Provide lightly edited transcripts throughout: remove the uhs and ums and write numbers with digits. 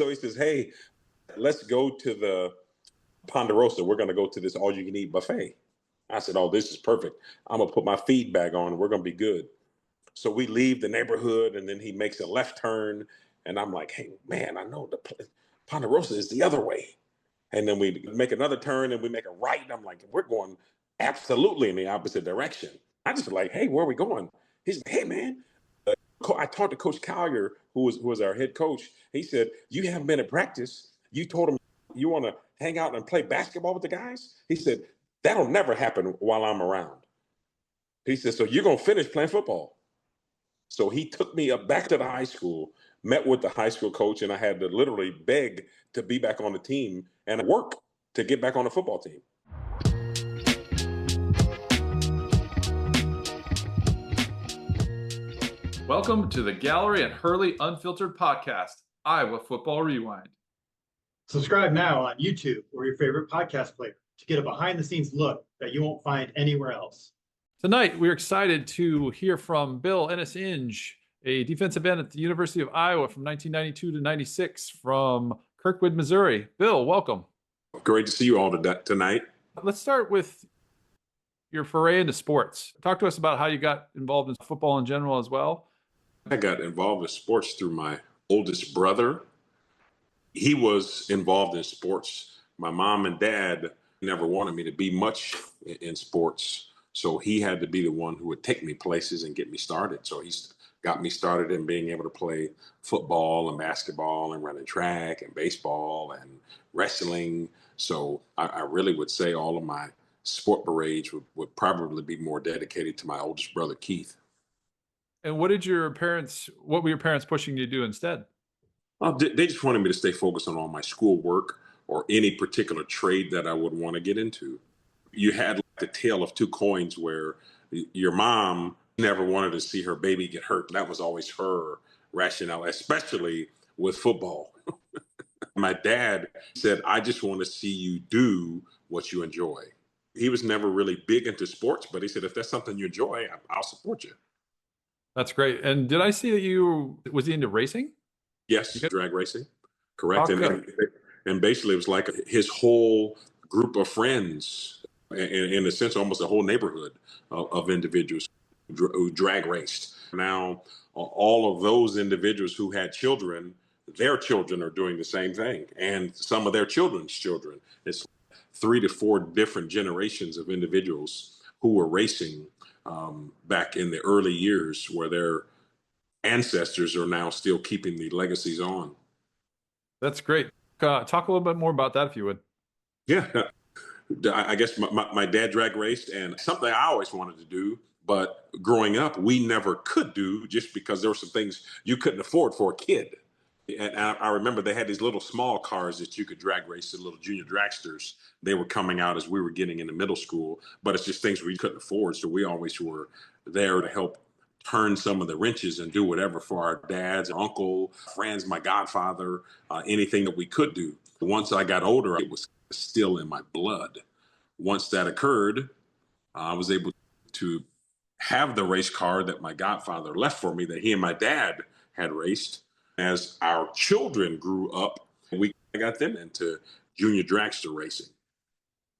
So he says, hey, let's go to the Ponderosa. We're going to go to this all-you-can-eat buffet. I said, oh, this is perfect. I'm going to put my feed bag on. We're going to be good. So we leave the neighborhood, and then he makes a left turn. And I'm like, hey, man, I know the Ponderosa is the other way. And then we make another turn, and we make a right. And I'm like, we're going absolutely in the opposite direction. I just like, hey, where are we going? He's like, hey, man. I talked to Coach Collier, who was our head coach. He said, you haven't been at practice. You told him you want to hang out and play basketball with the guys? He said, that'll never happen while I'm around. He said, so you're going to finish playing football. So he took me up back to the high school, met with the high school coach, and I had to literally beg to be back on the team and work to get back on the football team. Welcome to the Gallery and Hurley Unfiltered podcast, Iowa Football Rewind. Subscribe now on YouTube or your favorite podcast player to get a behind-the-scenes look that you won't find anywhere else. Tonight, we're excited to hear from Bill Ennis-Inge, a defensive end at the University of Iowa from 1992 to 96 from Kirkwood, Missouri. Bill, welcome. Great to see you all tonight. Let's start with your foray into sports. Talk to us about how you got involved in football in general as well. I got involved in sports through my oldest brother. He was involved in sports. My mom and dad never wanted me to be much in sports. So he had to be the one who would take me places and get me started. So he's got me started in being able to play football and basketball and running track and baseball and wrestling. So I really would say all of my sport berets would probably be more dedicated to my oldest brother, Keith. And what were your parents pushing you to do instead? They just wanted me to stay focused on all my schoolwork or any particular trade that I would want to get into. You had like the tale of two coins where your mom never wanted to see her baby get hurt. That was always her rationale, especially with football. My dad said, I just want to see you do what you enjoy. He was never really big into sports, but he said, if that's something you enjoy, I'll support you. That's great. And did I see that was he into racing? Yes, drag racing. Correct. And basically it was like his whole group of friends, in a sense, almost a whole neighborhood of individuals who drag raced. Now, all of those individuals who had children, their children are doing the same thing. And some of their children's children. It's 3 to 4 different generations of individuals who were racing back in the early years, where their ancestors are now still keeping the legacies on. That's great. Talk a little bit more about that, if you would. Yeah. I guess my dad drag raced, and something I always wanted to do, but growing up, we never could do just because there were some things you couldn't afford for a kid. And I remember they had these little small cars that you could drag race, the little junior dragsters. They were coming out as we were getting into middle school, but it's just things we couldn't afford. So we always were there to help turn some of the wrenches and do whatever for our dads, uncle, friends, my godfather, anything that we could do. Once I got older, it was still in my blood. Once that occurred, I was able to have the race car that my godfather left for me, that he and my dad had raced. As our children grew up, we got them into junior dragster racing.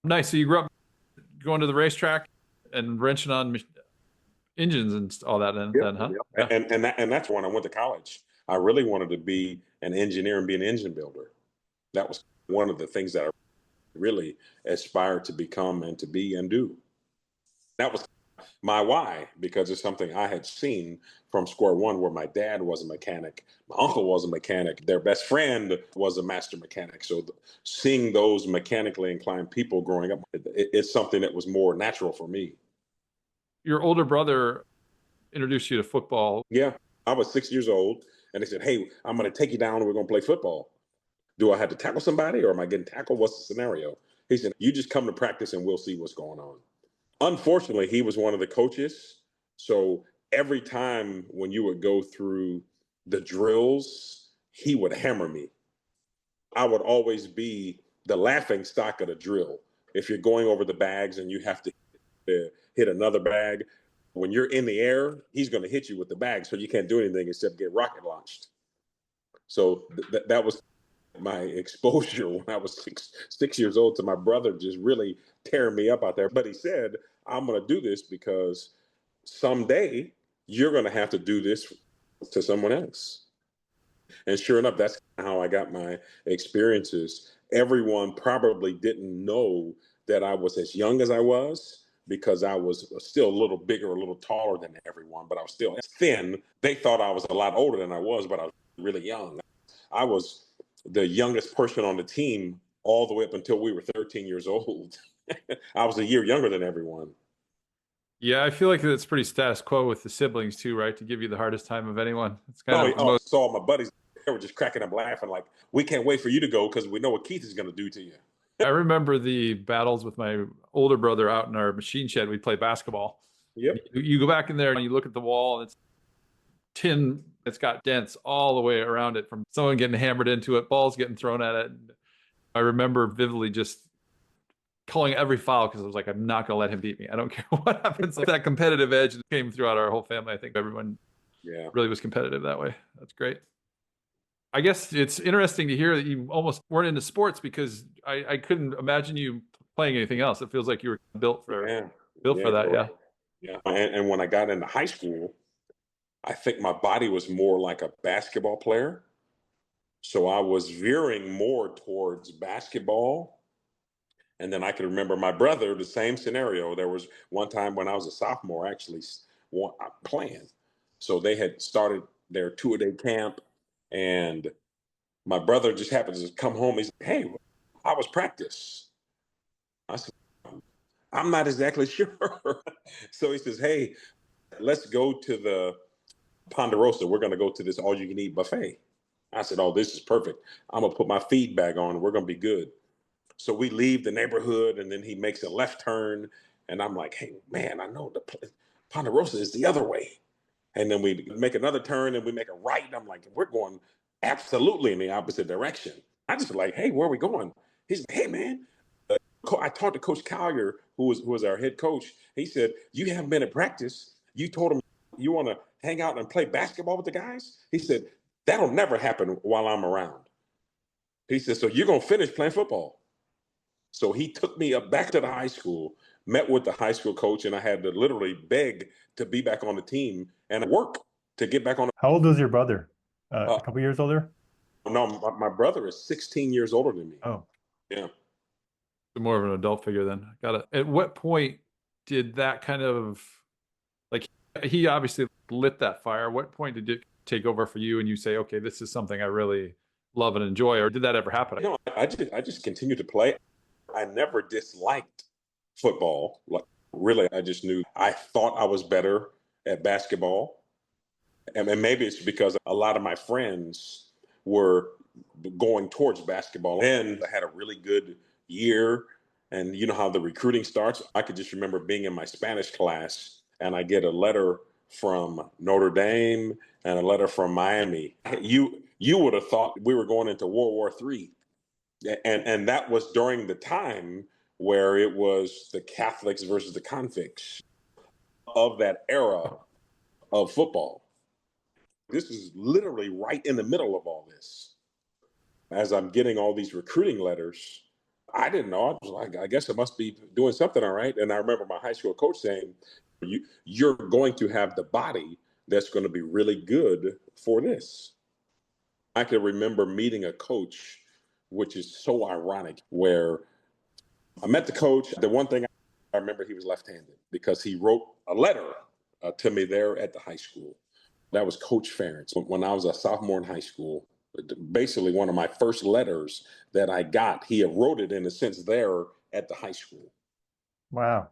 Nice. So you grew up going to the racetrack and wrenching on engines and all that then, huh? Yeah. And that's when I went to college. I really wanted to be an engineer and be an engine builder. That was one of the things that I really aspired to become and to be and do. That was my why, because it's something I had seen from square one, where my dad was a mechanic, my uncle was a mechanic, their best friend was a master mechanic. So seeing those mechanically inclined people growing up, it's something that was more natural for me. Your older brother introduced you to football. Yeah, I was 6 years old, and they said, hey, I'm going to take you down and we're going to play football. Do I have to tackle somebody, or am I getting tackled? What's the scenario? He said, you just come to practice and we'll see what's going on. Unfortunately, he was one of the coaches. So every time when you would go through the drills, he would hammer me. I would always be the laughing stock of the drill. If you're going over the bags and you have to hit another bag, when you're in the air, he's going to hit you with the bag. So you can't do anything except get rocket launched. So that was My exposure when I was six years old to my brother just really tearing me up out there. But he said, I'm going to do this because someday you're going to have to do this to someone else. And sure enough, that's how I got my experiences. Everyone probably didn't know that I was as young as I was because I was still a little bigger, a little taller than everyone, but I was still thin. They thought I was a lot older than I was, but I was really young. I was the youngest person on the team all the way up until we were 13 years old. I was a year younger than everyone. Yeah, I feel like it's pretty status quo with the siblings too, right? To give you the hardest time of anyone. It's kind of the most. Saw my buddies, they were just cracking up laughing like, we can't wait for you to go because we know what Keith is going to do to you. I remember the battles with my older brother out in our machine shed. We'd play basketball. Yep. You go back in there and you look at the wall and it's tin. It's got dents all the way around it from someone getting hammered into it, balls getting thrown at it. I remember vividly just calling every foul because I was like, I'm not going to let him beat me. I don't care what happens. Like that competitive edge came throughout our whole family. I think everyone really was competitive that way. That's great. I guess it's interesting to hear that you almost weren't into sports because I couldn't imagine you playing anything else. It feels like you were built for that. Yeah. And when I got into high school, I think my body was more like a basketball player. So I was veering more towards basketball. And then I can remember my brother, the same scenario. There was one time when I was a sophomore, actually playing. So they had started their two-a-day camp, and my brother just happened to come home. He said, hey, how was practice? I said, I'm not exactly sure. So he says, hey, let's go to the Ponderosa. We're going to go to this all-you-can-eat buffet. I said, oh, this is perfect. I'm going to put my feed bag on, and we're going to be good. So we leave the neighborhood, and then he makes a left turn, and I'm like, hey, man, I know the Ponderosa is the other way. And then we make another turn, and we make a right, and I'm like, we're going absolutely in the opposite direction. I just like, hey, where are we going? He's like, hey, man. I talked to Coach Collier, who was our head coach. He said, you haven't been at practice. You told him you want to hang out and play basketball with the guys? He said, that'll never happen while I'm around. He said, so you're going to finish playing football. So he took me up back to the high school, met with the high school coach, and I had to literally beg to be back on the team and work to get back on. How old was your brother? A couple years older? No, my brother is 16 years older than me. Oh. Yeah. More of an adult figure then. Got it. At what point did that kind of, like, he obviously lit that fire. What point did it take over for you and you say, okay, this is something I really love and enjoy? Or did that ever happen? You know, I just continued to play. I never disliked football. Like, really, I just knew I thought I was better at basketball. And maybe it's because a lot of my friends were going towards basketball. And I had a really good year. And you know how the recruiting starts? I could just remember being in my Spanish class and I get a letter from Notre Dame and a letter from Miami. You would have thought we were going into World War III. And that was during the time where it was the Catholics versus the convicts of that era of football. This is literally right in the middle of all this. As I'm getting all these recruiting letters, I didn't know. I was like, I guess I must be doing something all right. And I remember my high school coach saying, you're going to have the body that's going to be really good for this. I can remember meeting a coach, which is so ironic, where I met the coach. The one thing I remember, he was left-handed because he wrote a letter to me there at the high school. That was Coach Ferentz. When I was a sophomore in high school, basically one of my first letters that I got, he wrote it in a sense there at the high school. Wow.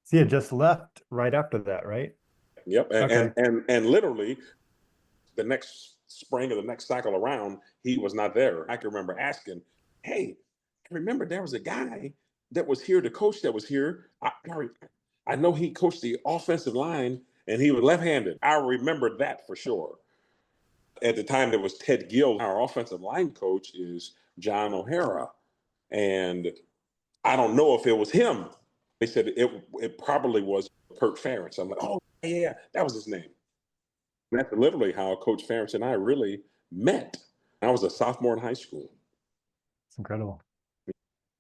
So he had just left right after that, right? Yep. And literally the next spring or the next cycle around, he was not there. I can remember asking, hey, I remember there was a guy that was here, the coach that was here. I know he coached the offensive line and he was left-handed. I remember that for sure. At the time, there was Ted Gill. Our offensive line coach is John O'Hara. And I don't know if it was him. They said it probably was Kirk Ferentz. I'm like, oh, yeah, that was his name. And that's literally how Coach Ferentz and I really met. I was a sophomore in high school. It's incredible.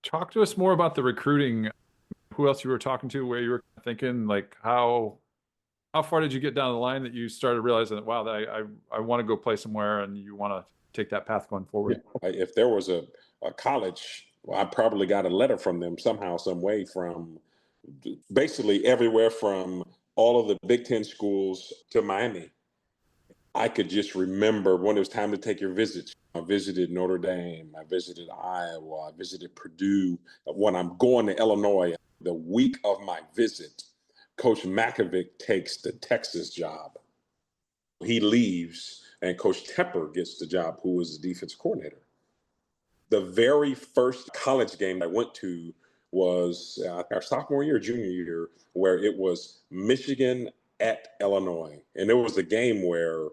Talk to us more about the recruiting. Who else you were talking to, where you were thinking, like how far did you get down the line that you started realizing that, wow, that I want to go play somewhere, and you want to take that path going forward? If there was a college, well, I probably got a letter from them somehow, some way, from basically everywhere from all of the Big Ten schools to Miami. I could just remember when it was time to take your visits. I visited Notre Dame, I visited Iowa, I visited Purdue. When I'm going to Illinois, the week of my visit, Coach Makovic takes the Texas job. He leaves, and Coach Tepper gets the job, who was the defense coordinator. The very first college game I went to was our sophomore year, junior year, where it was Michigan at Illinois. And it was a game where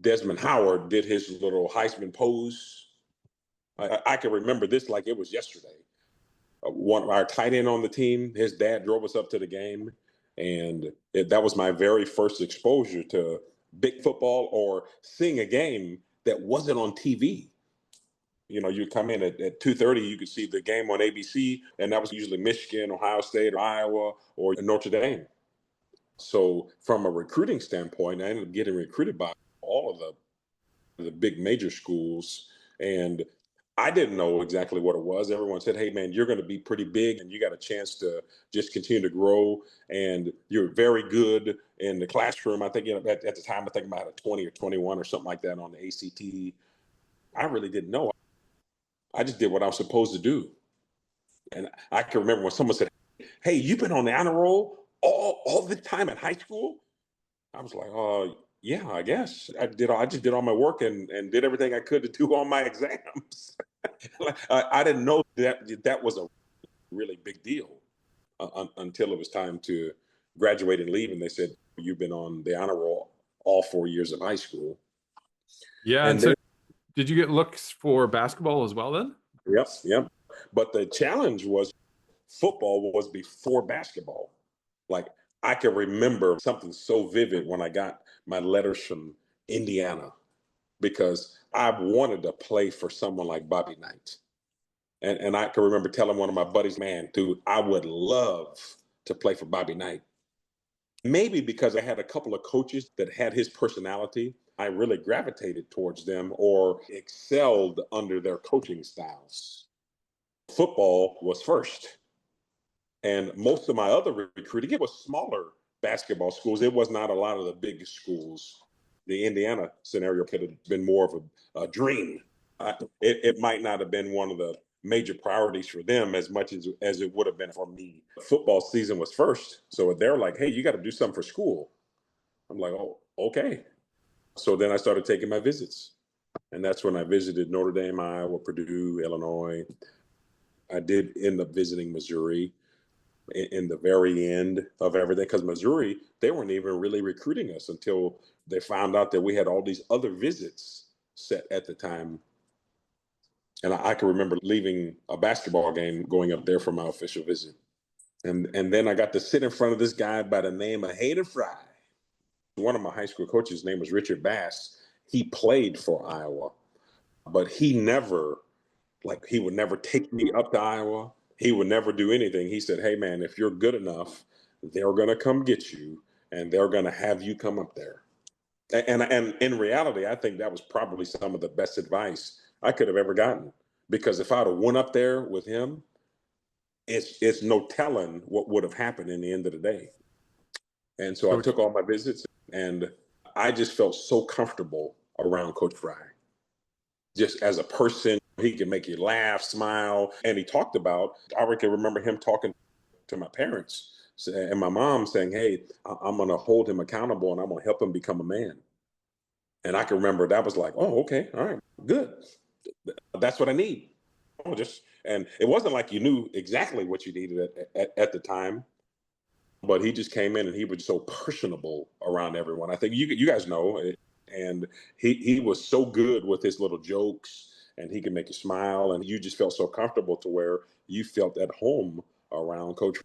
Desmond Howard did his little Heisman pose. I can remember this like it was yesterday. One of our tight end on the team, his dad drove us up to the game, and that was my very first exposure to big football or seeing a game that wasn't on TV. You know, you come in at 2:30, you could see the game on ABC, and that was usually Michigan, Ohio State, or Iowa, or Notre Dame. So from a recruiting standpoint, I ended up getting recruited by all of the big major schools, and I didn't know exactly what it was. Everyone said, hey, man, you're going to be pretty big, and you got a chance to just continue to grow, and you're very good in the classroom. I think, at the time, I think about a 20 or 21 or something like that on the ACT. I really didn't know. I just did what I was supposed to do. And I can remember when someone said, hey, you've been on the honor roll all the time in high school? I was like, yeah, I guess. I just did all my work and did everything I could to do all my exams. I didn't know that was a really big deal until it was time to graduate and leave. And they said, you've been on the honor roll all 4 years of high school. Yeah. And so did you get looks for basketball as well then? Yep. But the challenge was football was before basketball. Like, I can remember something so vivid when I got my letters from Indiana, because I wanted to play for someone like Bobby Knight. And I can remember telling one of my buddies, man, dude, I would love to play for Bobby Knight. Maybe because I had a couple of coaches that had his personality, I really gravitated towards them or excelled under their coaching styles. Football was first. And most of my other recruiting, it was smaller basketball schools. It was not a lot of the big schools. The Indiana scenario could have been more of a dream. It might not have been one of the major priorities for them as much as it would have been for me. Football season was first. So they're like, hey, you got to do something for school. I'm like, oh, okay. So then I started taking my visits. And that's when I visited Notre Dame, Iowa, Purdue, Illinois. I did end up visiting Missouri in the very end of everything, because Missouri, they weren't even really recruiting us until they found out that we had all these other visits set at the time. And I can remember leaving a basketball game, going up there for my official visit. And then I got to sit in front of this guy by the name of Hayden. One of my high school coaches' name was Richard Bass. He played for Iowa, but he would never take me up to Iowa. He would never do anything. He said, hey, man, if you're good enough, they're going to come get you, and they're going to have you come up there. And in reality, I think that was probably some of the best advice I could have ever gotten, because if I'd have went up there with him, it's no telling what would have happened in the end of the day. And so I took all my visits, and I just felt so comfortable around Coach Fry. Just as a person, he can make you laugh, smile. And he talked about, I can remember him talking to my parents and my mom saying, hey, I'm going to hold him accountable, and I'm going to help him become a man. And I can remember that was like, oh, okay, all right, good. That's what I need. And it wasn't like you knew exactly what you needed at the time, but he just came in and he was so personable around everyone. I think you guys know, and he was so good with his little jokes, and he could make you smile, and you just felt so comfortable to where you felt at home around Coach.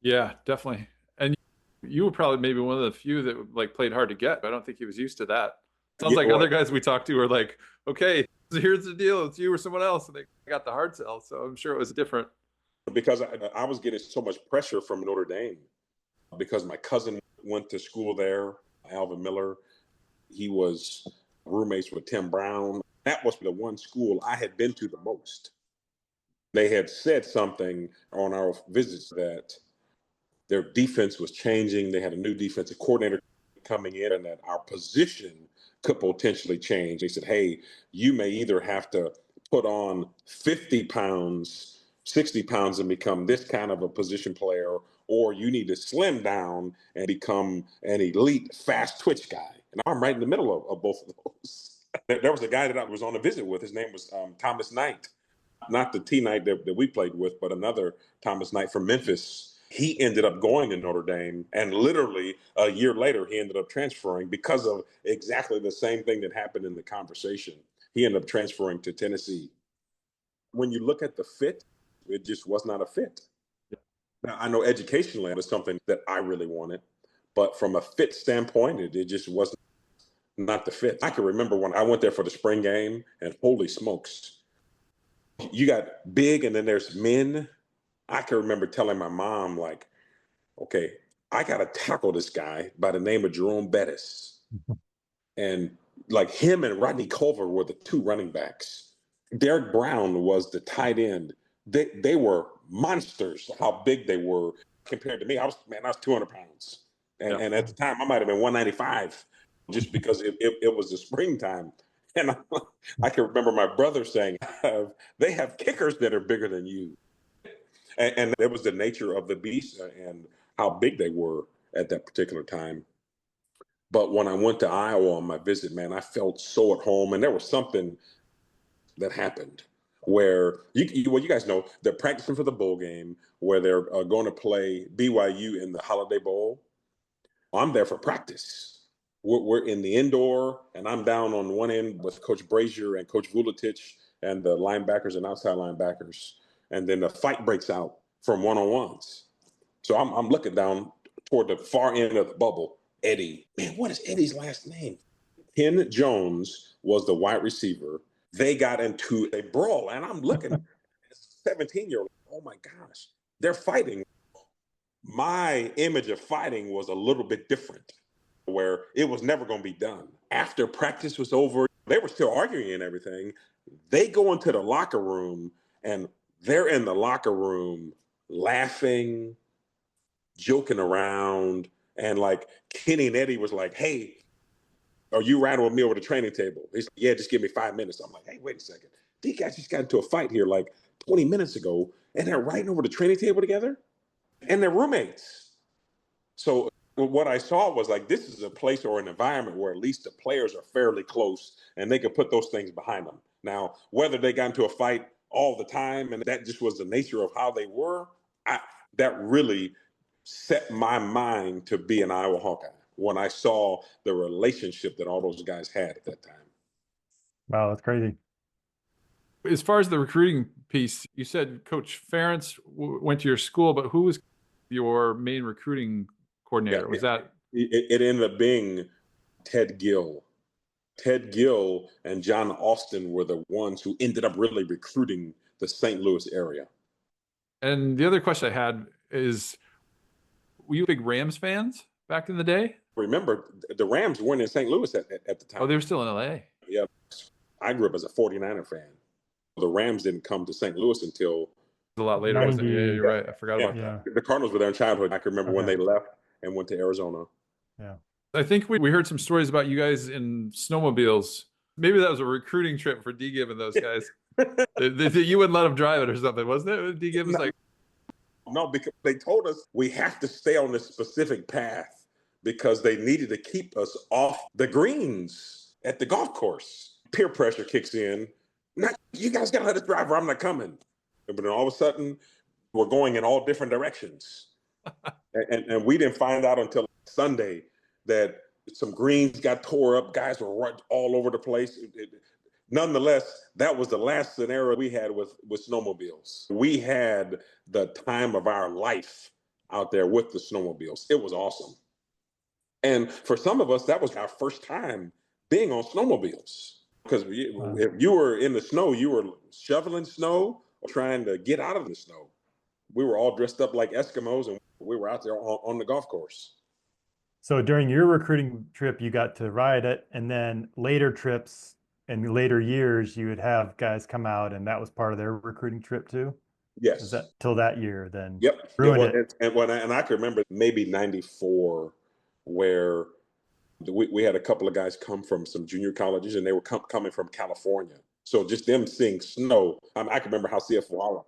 Yeah, definitely. And you were probably maybe one of the few that played hard to get, but I don't think he was used to that. Sounds like other guys we talked to are like, okay, here's the deal. It's you or someone else. And they got the hard sell. So I'm sure it was different. Because I was getting so much pressure from Notre Dame because my cousin went to school there, Alvin Miller. He was roommates with Tim Brown. That was the one school I had been to the most. They had said something on our visits that their defense was changing. They had a new defensive coordinator coming in and that our position could potentially change. They said, hey, you may either have to put on 50 pounds, 60 pounds and become this kind of a position player, or you need to slim down and become an elite fast twitch guy. And I'm right in the middle of both of those. There was a guy that I was on a visit with. His name was Thomas Knight. Not the T Knight that we played with, but another Thomas Knight from Memphis. He ended up going to Notre Dame, and literally a year later, he ended up transferring because of exactly the same thing that happened in the conversation. He ended up transferring to Tennessee. When you look at the fit, it just was not a fit. Now, I know educationally it was something that I really wanted, but from a fit standpoint, it just was not the fit. I can remember when I went there for the spring game, and holy smokes, you got big and then there's men. I can remember telling my mom, like, okay, I got to tackle this guy by the name of Jerome Bettis. And like him and Rodney Culver were the two running backs. Derek Brown was the tight end. They were monsters, how big they were compared to me. I was 200 pounds. And at the time, I might have been 195 just because it was the springtime. And I can remember my brother saying, they have kickers that are bigger than you. And it was the nature of the beast and how big they were at that particular time. But when I went to Iowa on my visit, man, I felt so at home. And there was something that happened where, you guys know, they're practicing for the bowl game where they're going to play BYU in the Holiday Bowl. I'm there for practice. We're in the indoor, and I'm down on one end with Coach Brazier and Coach Vuletich and the linebackers and outside linebackers. And then the fight breaks out from one-on-ones. So I'm looking down toward the far end of the bubble. Eddie, man, what is Eddie's last name? Ken Jones was the wide receiver. They got into a brawl, and I'm looking at a 17-year-old. Oh, my gosh, they're fighting. My image of fighting was a little bit different, where it was never going to be done. After practice was over, they were still arguing and everything. They go into the locker room, and they're in the locker room laughing, joking around, and like Kenny and Eddie was like, hey, are you riding with me over the training table? They said, yeah, just give me 5 minutes. I'm like, hey, wait a second. These guys just got into a fight here like 20 minutes ago, and they're riding over the training table together, and they're roommates. So what I saw was like, this is a place or an environment where at least the players are fairly close, and they could put those things behind them. Now, whether they got into a fight all the time, and that just was the nature of how they were, that really set my mind to be an Iowa Hawkeye when I saw the relationship that all those guys had at that time. Wow, that's crazy. As far as the recruiting piece, you said Coach Ferentz went to your school, but who was your main recruiting coordinator? It ended up being Ted Gill. Ted Gill and John Austin were the ones who ended up really recruiting the St. Louis area. And the other question I had is, were you big Rams fans back in the day? Remember, the Rams weren't in St. Louis at the time. Oh, they were still in LA. Yeah. I grew up as a 49er fan. The Rams didn't come to St. Louis until a lot later, wasn't it? Yeah, you're right. I forgot about that. The Cardinals were there in childhood. I can remember when they left and went to Arizona. Yeah. I think we heard some stories about you guys in snowmobiles. Maybe that was a recruiting trip for D-Gibb and those guys. You wouldn't let them drive it or something, wasn't it? D-Gibb was like... No, because they told us we have to stay on this specific path because they needed to keep us off the greens at the golf course. Peer pressure kicks in. You guys got to let us drive or I'm not coming. But then all of a sudden, we're going in all different directions. and we didn't find out until Sunday that some greens got tore up. Guys were right all over the place. Nonetheless, that was the last scenario we had with snowmobiles. We had the time of our life out there with the snowmobiles. It was awesome. And for some of us, that was our first time being on snowmobiles. Because Wow. if you were in the snow, you were shoveling snow or trying to get out of the snow. We were all dressed up like Eskimos, and we were out there on the golf course. So during your recruiting trip, you got to ride it, and then later trips and later years, you would have guys come out, and that was part of their recruiting trip too. Yes. Is that till that year? Then Yep. ruined it. And I can remember maybe '94, where we had a couple of guys come from some junior colleges, and they were coming from California. So just them seeing snow. I can remember how CF Walla,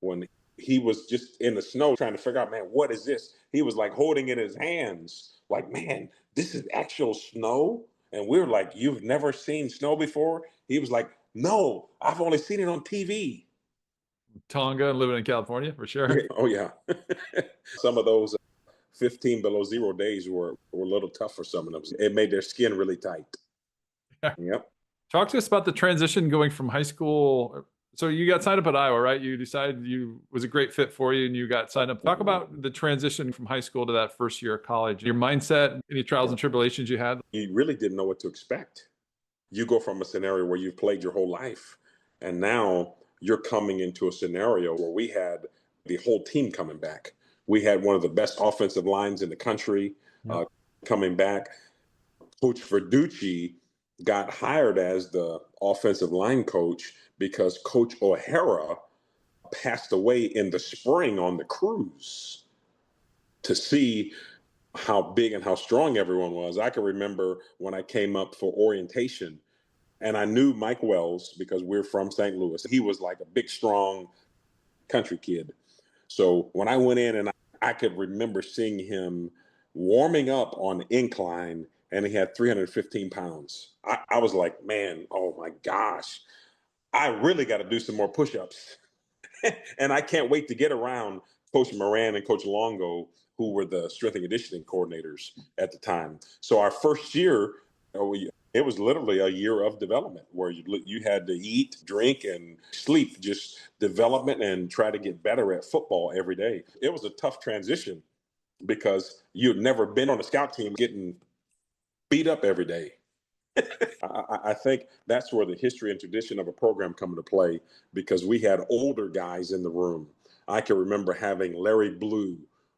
when he was just in the snow trying to figure out, man, what is this? He was like holding it in his hands, like, man, this is actual snow. And we were like, you've never seen snow before? He was like, no, I've only seen it on TV. Tonga and living in California for sure. Oh, yeah. Some of those 15 below zero days were a little tough for some of them. It made their skin really tight. Yep. Talk to us about the transition going from high school. So you got signed up at Iowa, right? You decided was a great fit for you and you got signed up. Talk about the transition from high school to that first year of college, your mindset, any trials and tribulations you had. You really didn't know what to expect. You go from a scenario where you've played your whole life, and now you're coming into a scenario where we had the whole team coming back. We had one of the best offensive lines in the country coming back. Coach Verducci got hired as the offensive line coach because Coach O'Hara passed away in the spring on the cruise. To see how big and how strong everyone was, I can remember when I came up for orientation, and I knew Mike Wells because we're from St. Louis. He was like a big, strong country kid. So when I went in, and I could remember seeing him warming up on the incline, and he had 315 pounds. I was like, man, oh my gosh, I really got to do some more push-ups. And I can't wait to get around Coach Moran and Coach Longo, who were the strength and conditioning coordinators at the time. So our first year, it was literally a year of development where you had to eat, drink, and sleep, just development and try to get better at football every day. It was a tough transition because you'd never been on a scout team getting beat up every day. I think that's where the history and tradition of a program come into play, because we had older guys in the room. I can remember having Larry Blue,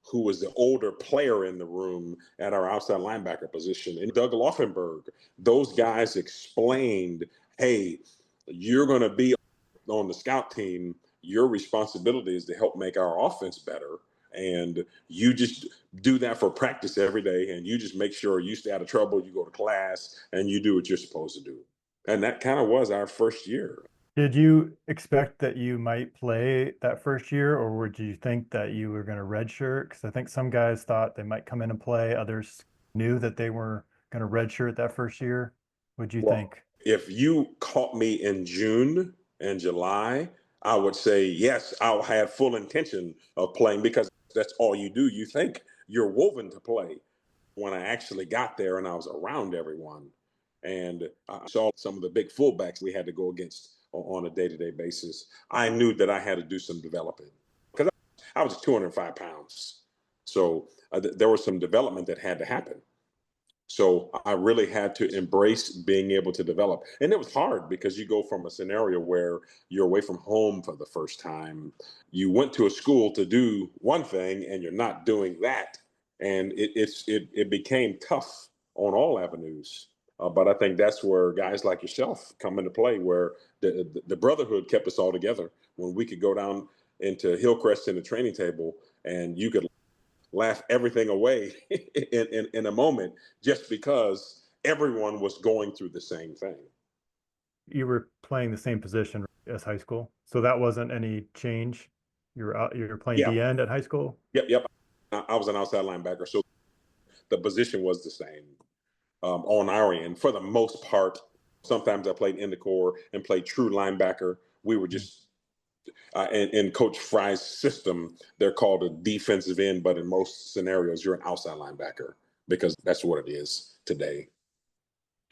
who was the older player in the room at our outside linebacker position, and Doug Laufenberg. Those guys explained, hey, you're going to be on the scout team. Your responsibility is to help make our offense better. And you just do that for practice every day. And you just make sure you stay out of trouble. You go to class and you do what you're supposed to do. And that kind of was our first year. Did you expect that you might play that first year, or would you think that you were going to redshirt? Because I think some guys thought they might come in and play. Others knew that they were going to redshirt that first year. What'd you think? If you caught me in June and July, I would say, yes, I had full intention of playing, because that's all you do. You think you're woven to play. When I actually got there and I was around everyone, and I saw some of the big fullbacks we had to go against on a day-to-day basis, I knew that I had to do some developing, because I was 205 pounds. So there was some development that had to happen. So I really had to embrace being able to develop. And it was hard because you go from a scenario where you're away from home for the first time. You went to a school to do one thing and you're not doing that. And it became tough on all avenues. But I think that's where guys like yourself come into play, where the brotherhood kept us all together. When we could go down into Hillcrest in the training table and you could laugh everything away in a moment, just because everyone was going through the same thing. You were playing the same position as high school, so that wasn't any change. You were playing D end at high school? Yep. I was an outside linebacker, so the position was the same on our end for the most part. Sometimes I played in the core and played true linebacker. We were just in Coach Fry's system, they're called a defensive end, but in most scenarios, you're an outside linebacker, because that's what it is today.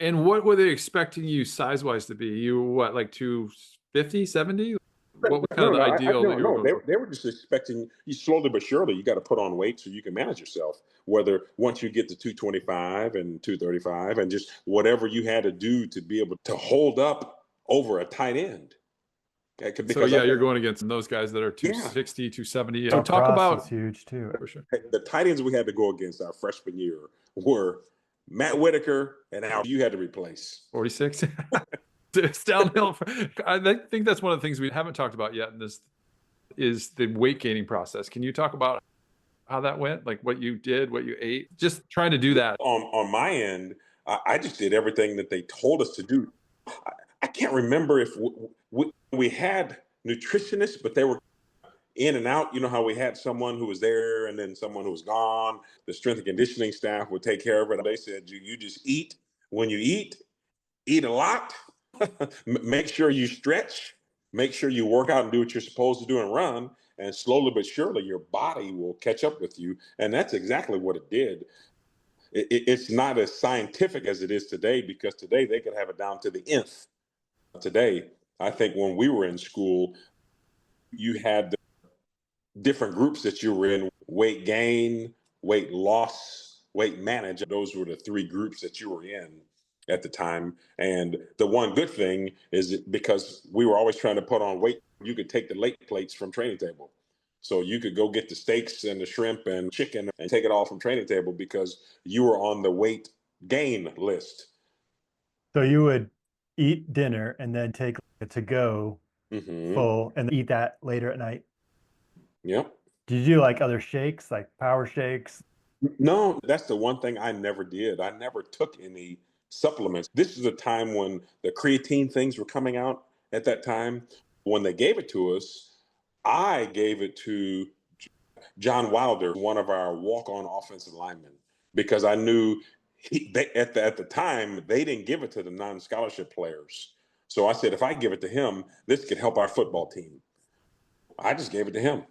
And what were they expecting you size-wise to be? You what, like 250, 70? What was kind of the ideal that you were no. going They, for? they were just expecting you slowly but surely. You got to put on weight so you can manage yourself. Whether once you get to 225 and 235, and just whatever you had to do to be able to hold up over a tight end. Okay, So because yeah, you're going against those guys that are Yeah. 260, 270. Our So talk cross about is huge too. for sure. the tight ends we had to go against our freshman year were Matt Whitaker and Al. You had to replace 46. It's downhill. I think that's one of the things we haven't talked about yet. And this is the weight gaining process. Can you talk about how that went? Like what you did, what you ate, just trying to do that. On my end. I just did everything that they told us to do. I can't remember if we had nutritionists, but they were in and out. You know how we had someone who was there and then someone who was gone. The strength and conditioning staff would take care of it. They said, you just eat. When you eat a lot. Make sure you stretch. Make sure you work out and do what you're supposed to do and run. And slowly but surely, your body will catch up with you. And that's exactly what it did. It's not as scientific as it is today, because today they could have it down to the nth. Today, I think when we were in school, you had the different groups that you were in: weight gain, weight loss, weight manage. Those were the three groups that you were in at the time. And the one good thing is that because we were always trying to put on weight, you could take the late plates from training table. So you could go get the steaks and the shrimp and chicken and take it all from training table because you were on the weight gain list. So you would eat dinner and then take it to go full and eat that later at night. Yep. Did you do like other shakes, like power shakes? No, that's the one thing I never did. I never took any supplements. This is a time when the creatine things were coming out at that time. When they gave it to us, I gave it to John Wilder, one of our walk-on offensive linemen, because I knew at the time, they didn't give it to the non-scholarship players. So I said, if I give it to him, this could help our football team. I just gave it to him.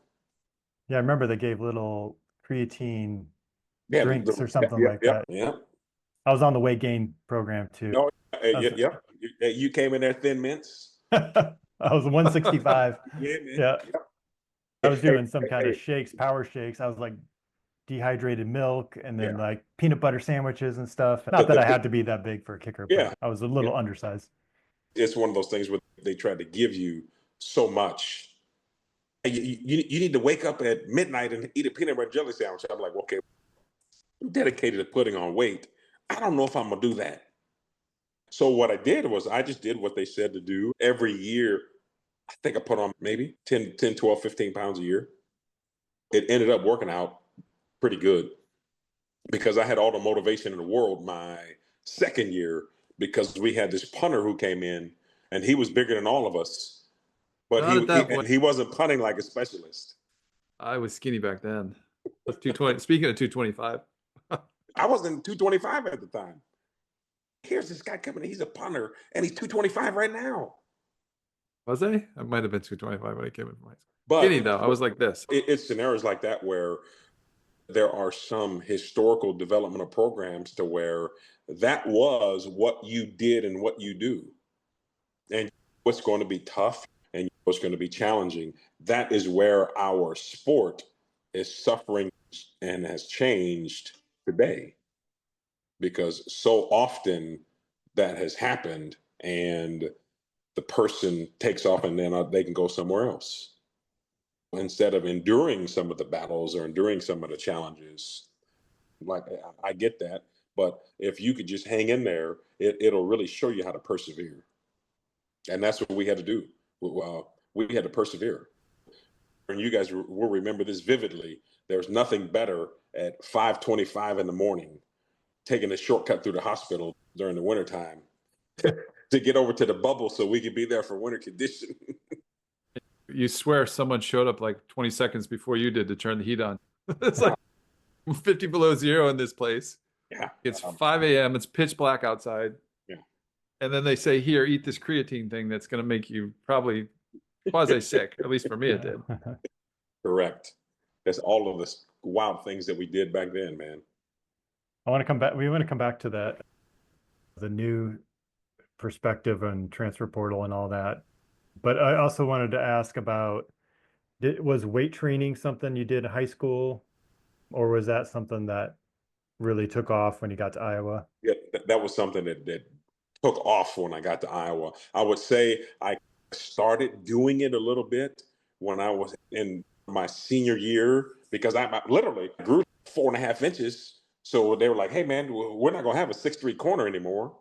Yeah, I remember they gave little creatine drinks or something like that. Yeah. I was on the weight gain program too. No, you came in there thin mints. I was 165. Yeah. I was doing some kind of shakes, power shakes. I was like dehydrated milk and then like peanut butter sandwiches and stuff. Not that I had to be that big for a kicker, but I was a little undersized. It's one of those things where they try to give you so much. You need to wake up at midnight and eat a peanut butter jelly sandwich. I'm like, okay, I'm dedicated to putting on weight. I don't know if I'm going to do that. So what I did was I just did what they said to do. Every year, I think I put on maybe 10, 12, 15 pounds a year. It ended up working out pretty good because I had all the motivation in the world my second year, because we had this punter who came in and he was bigger than all of us, but he wasn't punting like a specialist. I was skinny back then. 220. Speaking of 225. I wasn't 225 at the time. Here's this guy coming in. He's a punter, and he's 225 right now. Was I? I might have been 225 when I came in from high school. But skinny though, I was like this. It's scenarios like that where there are some historical developmental programs to where that was what you did and what you do. And what's going to be tough and what's going to be challenging. That is where our sport is suffering and has changed today. Because so often that has happened and the person takes off and then they can go somewhere else. Instead of enduring some of the battles or enduring some of the challenges. Like, I get that. But if you could just hang in there, it'll really show you how to persevere. And that's what we had to do. We had to persevere. And you guys will remember this vividly. There's nothing better at 5:25 in the morning, taking a shortcut through the hospital during the wintertime to get over to the bubble so we could be there for winter condition. You swear someone showed up like 20 seconds before you did to turn the heat on. It's like 50 below zero in this place. Yeah. It's 5 a.m. It's pitch black outside. Yeah. And then they say, here, eat this creatine thing that's going to make you probably quasi sick. At least for me, it did. Correct. That's all of the wild things that we did back then, man. I want to come back. We want to come back to the new perspective and transfer portal and all that. But I also wanted to ask about, was weight training something you did in high school, or was that something that really took off when you got to Iowa? Yeah, that was something that took off when I got to Iowa. I would say I started doing it a little bit when I was in my senior year because I literally grew 4.5 inches. So they were like, "Hey, man, we're not gonna have a 6'3" corner anymore."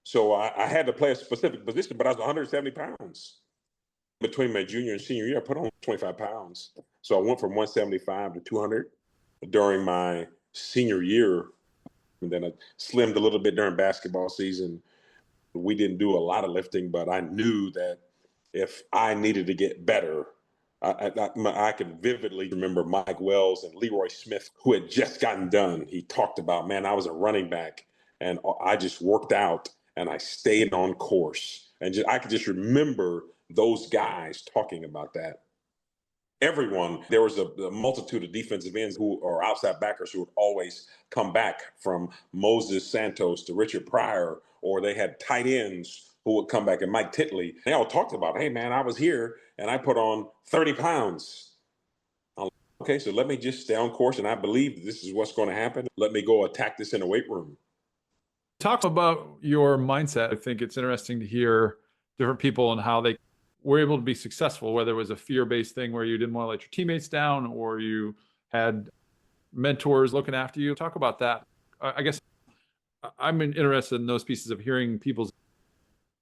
So I had to play a specific position, but I was 170 pounds. Between my junior and senior year, I put on 25 pounds. So I went from 175 to 200 during my senior year. And then I slimmed a little bit during basketball season. We didn't do a lot of lifting, but I knew that if I needed to get better, I can vividly remember Mike Wells and Leroy Smith, who had just gotten done. He talked about, man, I was a running back and I just worked out and I stayed on course. And I could just remember those guys talking about that. Everyone, there was a multitude of defensive ends who or outside backers who would always come back, from Moses Santos to Richard Pryor, or they had tight ends who would come back, and Mike Titley. They all talked about, hey, man, I was here and I put on 30 pounds. I'm like, okay, so let me just stay on course, and I believe this is what's going to happen. Let me go attack this in the weight room. Talk about your mindset. I think it's interesting to hear different people and how they were able to be successful, whether it was a fear-based thing where you didn't want to let your teammates down or you had mentors looking after you. Talk about that. I guess I'm interested in those pieces of hearing people's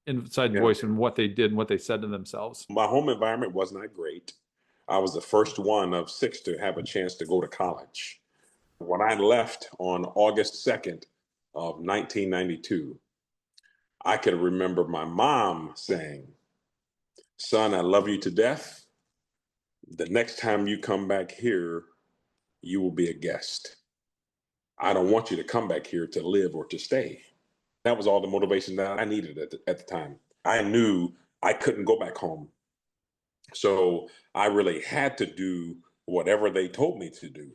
inside voice and what they did and what they said to themselves. My home environment was not great. I was the first one of 6 to have a chance to go to college. When I left on August 2nd of 1992, I can remember my mom saying, "Son, I love you to death. The next time you come back here, you will be a guest. I don't want you to come back here to live or to stay." That was all the motivation that I needed at the time. I knew I couldn't go back home. So I really had to do whatever they told me to do.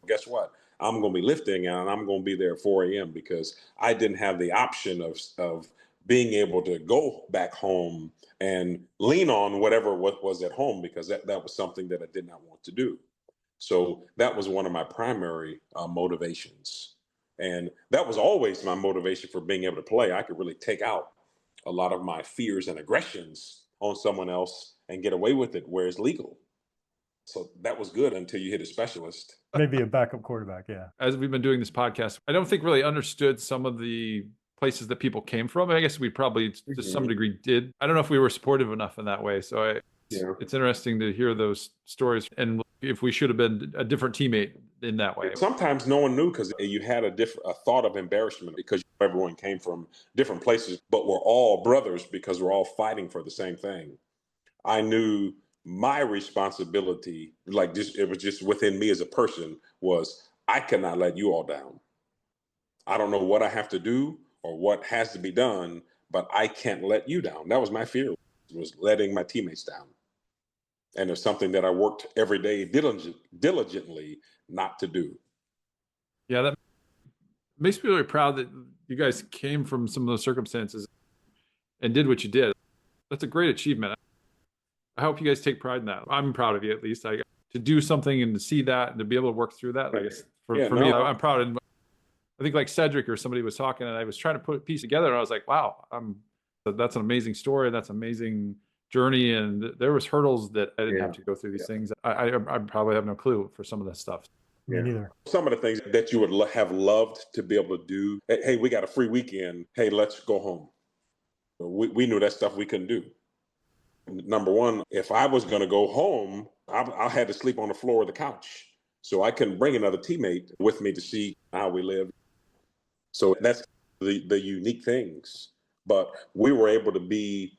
Guess what? I'm going to be lifting and I'm going to be there at 4 a.m. because I didn't have the option of being able to go back home and lean on whatever was at home, because that was something that I did not want to do. So that was one of my primary motivations. And that was always my motivation for being able to play. I could really take out a lot of my fears and aggressions on someone else and get away with it where it's legal. So that was good until you hit a specialist. Maybe a backup quarterback, yeah. As we've been doing this podcast, I don't think really understood some of the places that people came from. I guess we probably to some degree did. I don't know if we were supportive enough in that way. So it's interesting to hear those stories, and if we should have been a different teammate in that way. Sometimes no one knew because you had a thought of embarrassment because everyone came from different places, but we're all brothers because we're all fighting for the same thing. I knew my responsibility, it was just within me as a person, was I cannot let you all down. I don't know what I have to do or what has to be done, but I can't let you down. That was my fear, was letting my teammates down. And it's something that I worked every day diligently not to do. Yeah, that makes me really proud that you guys came from some of those circumstances and did what you did. That's a great achievement. I hope you guys take pride in that. I'm proud of you, at least. To do something and to see that and to be able to work through that. I guess for me, I'm proud. And I think like Cedric or somebody was talking, and I was trying to put a piece together, and I was like, wow, that's an amazing story. That's an amazing journey. And there was hurdles that I didn't have to go through these things. I probably have no clue for some of this stuff. Me neither. Some of the things that you would have loved to be able to do. Hey, we got a free weekend. Hey, let's go home. We knew that stuff we couldn't do. Number one, if I was going to go home, I had to sleep on the floor of the couch. So I couldn't bring another teammate with me to see how we lived. So that's the unique things. But we were able to be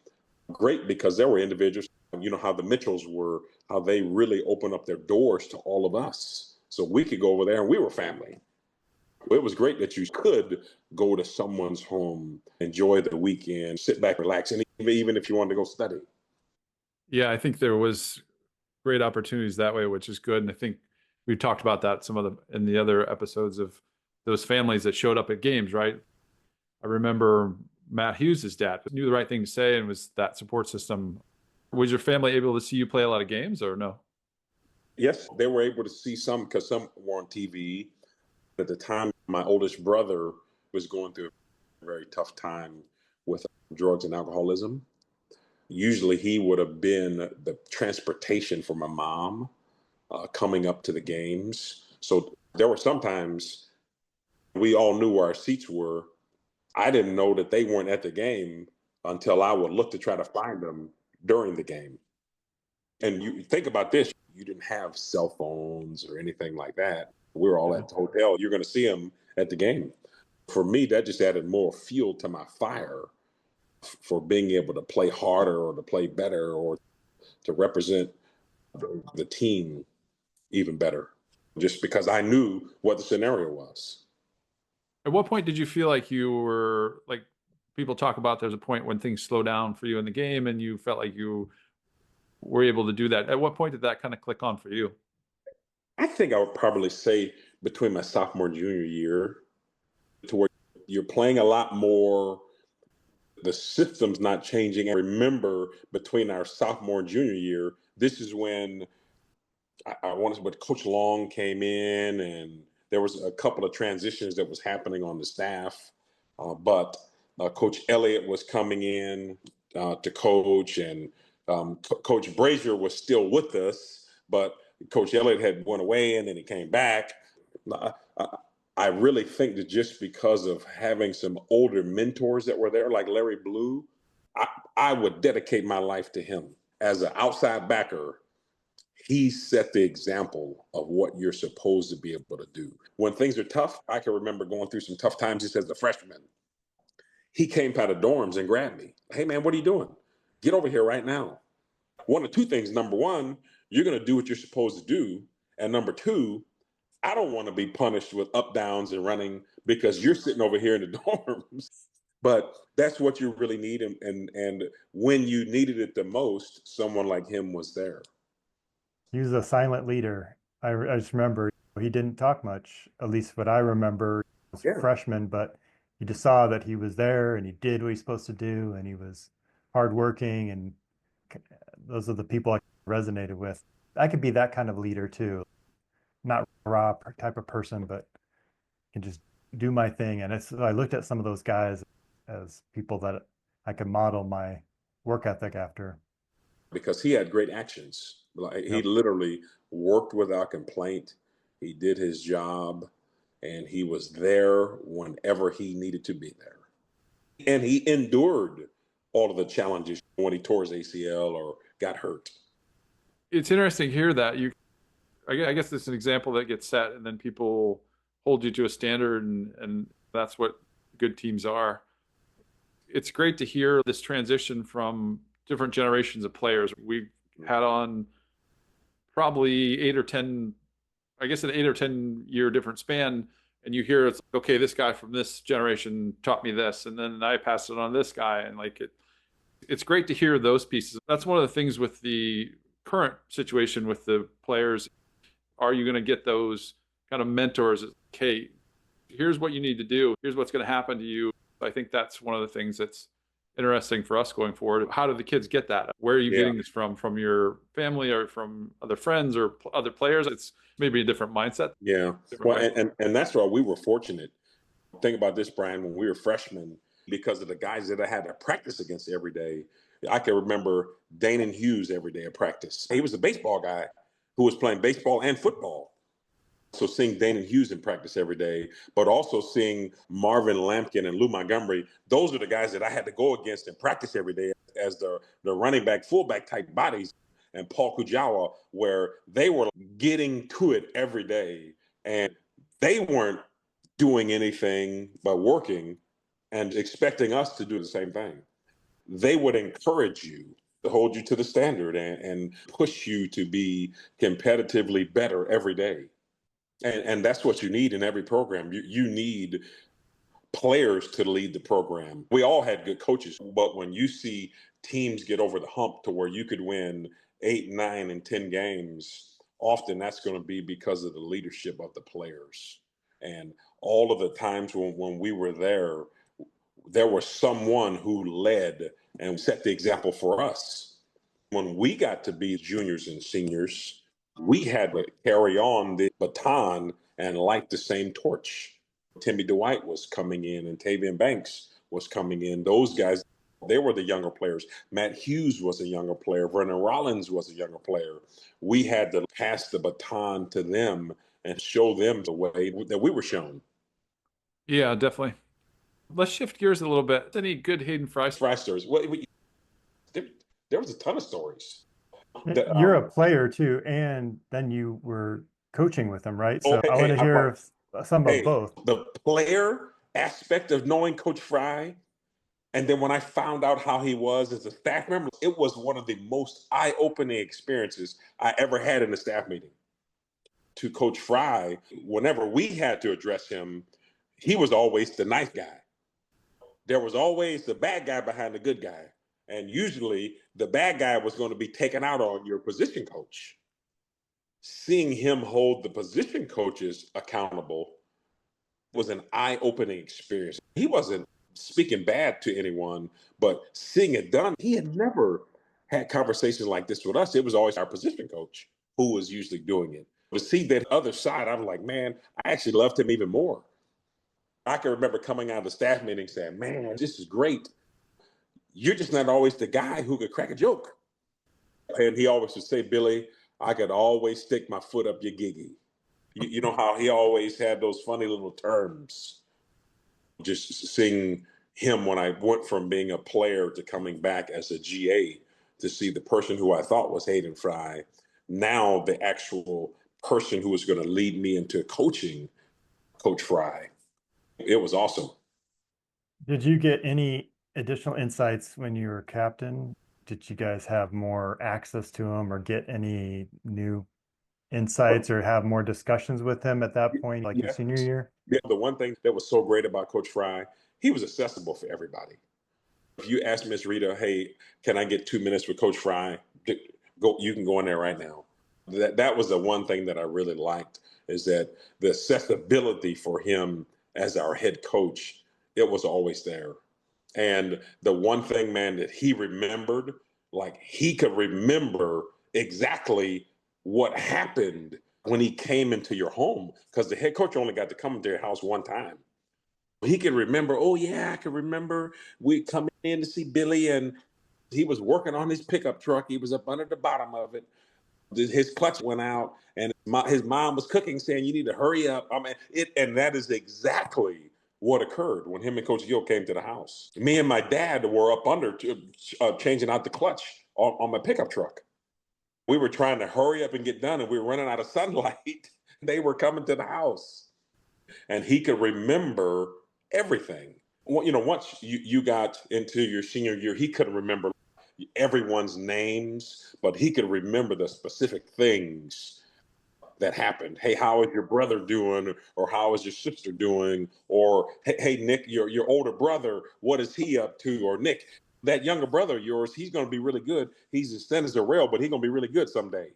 great because there were individuals, you know, how the Mitchells were, how they really opened up their doors to all of us. So we could go over there and we were family. It was great that you could go to someone's home, enjoy the weekend, sit back, relax, and even if you wanted to go study. Yeah, I think there was great opportunities that way, which is good. And I think we've talked about that in the other episodes of those families that showed up at games, right? I remember Matt Hughes' dad knew the right thing to say and was that support system Was your family able to see you play a lot of games or no? Yes, they were able to see some because some were on TV. At the time, my oldest brother was going through a very tough time with drugs and alcoholism. Usually he would have been the transportation for my mom coming up to the games. So there were sometimes we all knew where our seats were. I didn't know that they weren't at the game until I would look to try to find them during the game. And you think about this, you didn't have cell phones or anything like that. We were all at the hotel. You're going to see them at the game. For me, that just added more fuel to my fire for being able to play harder or to play better or to represent the team even better, just because I knew what the scenario was. At what point did you feel like you were, like people talk about, there's a point when things slow down for you in the game and you felt like you were able to do that? At what point did that kind of click on for you? I think I would probably say between my sophomore and junior year, to where you're playing a lot more, the system's not changing. I remember between our sophomore and junior year, this is when I want to say, but Coach Long came in and there was a couple of transitions that was happening on the staff. But Coach Elliott was coming in to coach, and Coach Brazier was still with us, but Coach Elliott had went away and then he came back. I really think that just because of having some older mentors that were there, like Larry Blue, I would dedicate my life to him. As an outside backer, he set the example of what you're supposed to be able to do. When things are tough, I can remember going through some tough times just as a freshman. He came out of dorms and grabbed me. Hey, man, what are you doing? Get over here right now. One of two things. Number one, you're going to do what you're supposed to do. And number two, I don't want to be punished with up, downs, and running because you're sitting over here in the dorms. But that's what you really need. And when you needed it the most, someone like him was there. He was a silent leader. I just remember he didn't talk much, at least what I remember. He was a freshman, but you just saw that he was there and he did what he's supposed to do, and he was hardworking, and those are the people I resonated with. I could be that kind of leader too. Not raw type of person, but can just do my thing. And I looked at some of those guys as people that I could model my work ethic after. Because he had great actions. He literally worked without complaint. He did his job, and he was there whenever he needed to be there. And he endured all of the challenges when he tore his ACL or got hurt. It's interesting to hear that. I guess it's an example that gets set, and then people hold you to a standard, and that's what good teams are. It's great to hear this transition from different generations of players. We've had on probably 8 or 10, I guess an 8 or 10 year different span, and you hear it's like, okay, this guy from this generation taught me this, and then I passed it on to this guy, and like it's great to hear those pieces. That's one of the things with the current situation with the players. Are you going to get those kind of mentors? Okay, here's what you need to do. Here's what's going to happen to you. I think that's one of the things that's interesting for us going forward. How do the kids get that? Where are you getting this from? From your family or from other friends or other players? It's maybe a different mindset. Yeah. Well, and that's why we were fortunate. Think about this, Brian, when we were freshmen, because of the guys that I had to practice against every day. I can remember Danon Hughes every day at practice. He was a baseball guy who was playing baseball and football. So seeing Danon Hughes in practice every day, but also seeing Marvin Lampkin and Lou Montgomery, those are the guys that I had to go against in practice every day as the running back, fullback type bodies, and Paul Kujawa, where they were getting to it every day. And they weren't doing anything but working and expecting us to do the same thing. They would encourage you to hold you to the standard and push you to be competitively better every day. And that's what you need in every program. You need players to lead the program. We all had good coaches, but when you see teams get over the hump to where you could win 8, 9, and 10 games, often that's going to be because of the leadership of the players. And all of the times when we were there was someone who led and set the example for us. When we got to be juniors and seniors, we had to carry on the baton and light the same torch. Timmy Dwight was coming in and Tavian Banks was coming in. Those guys, they were the younger players. Matt Hughes was a younger player. Vernon Rollins was a younger player. We had to pass the baton to them and show them the way that we were shown. Yeah, definitely. Let's shift gears a little bit. Any good Hayden Fry stories? Well, there was a ton of stories. You're a player too, and then you were coaching with him, right? So I want to hear some of both. The player aspect of knowing Coach Fry, and then when I found out how he was as a staff member, it was one of the most eye-opening experiences I ever had in a staff meeting. To Coach Fry, whenever we had to address him, he was always the nice guy. There was always the bad guy behind the good guy. And usually the bad guy was going to be taken out on your position coach. Seeing him hold the position coaches accountable was an eye-opening experience. He wasn't speaking bad to anyone, but seeing it done, he had never had conversations like this with us. It was always our position coach who was usually doing it. To see that other side, I'm like, man, I actually loved him even more. I can remember coming out of the staff meeting saying, man, this is great. You're just not always the guy who could crack a joke. And he always would say, Billy, I could always stick my foot up your giggy. You know how he always had those funny little terms. Just seeing him when I went from being a player to coming back as a GA to see the person who I thought was Hayden Fry, now the actual person who was going to lead me into coaching, Coach Fry. It was awesome. Did you get any additional insights when you were captain? Did you guys have more access to him or get any new insights or have more discussions with him at that point, like your senior year? Yeah, the one thing that was so great about Coach Fry, he was accessible for everybody. If you ask Miss Rita, hey, can I get 2 minutes with Coach Fry? You can go in there right now. That was the one thing that I really liked, is that the accessibility for him as our head coach, it was always there. And the one thing, man, that he remembered, like he could remember exactly what happened when he came into your home, because the head coach only got to come into your house one time. He could remember, oh yeah, I can remember we come in to see Billy and he was working on his pickup truck. He was up under the bottom of it. His clutch went out and his mom was cooking saying, you need to hurry up. And that is exactly what occurred when him and Coach Gill came to the house. Me and my dad were up under changing out the clutch on my pickup truck. We were trying to hurry up and get done, and we were running out of sunlight. They were coming to the house. And he could remember everything. You know, once you got into your senior year, he couldn't remember everyone's names, but he could remember the specific things that happened. Hey, how is your brother doing? Or how is your sister doing? Or, hey, Nick, your older brother, what is he up to? Or Nick, that younger brother of yours, he's going to be really good. He's as thin as a rail, but he's going to be really good someday.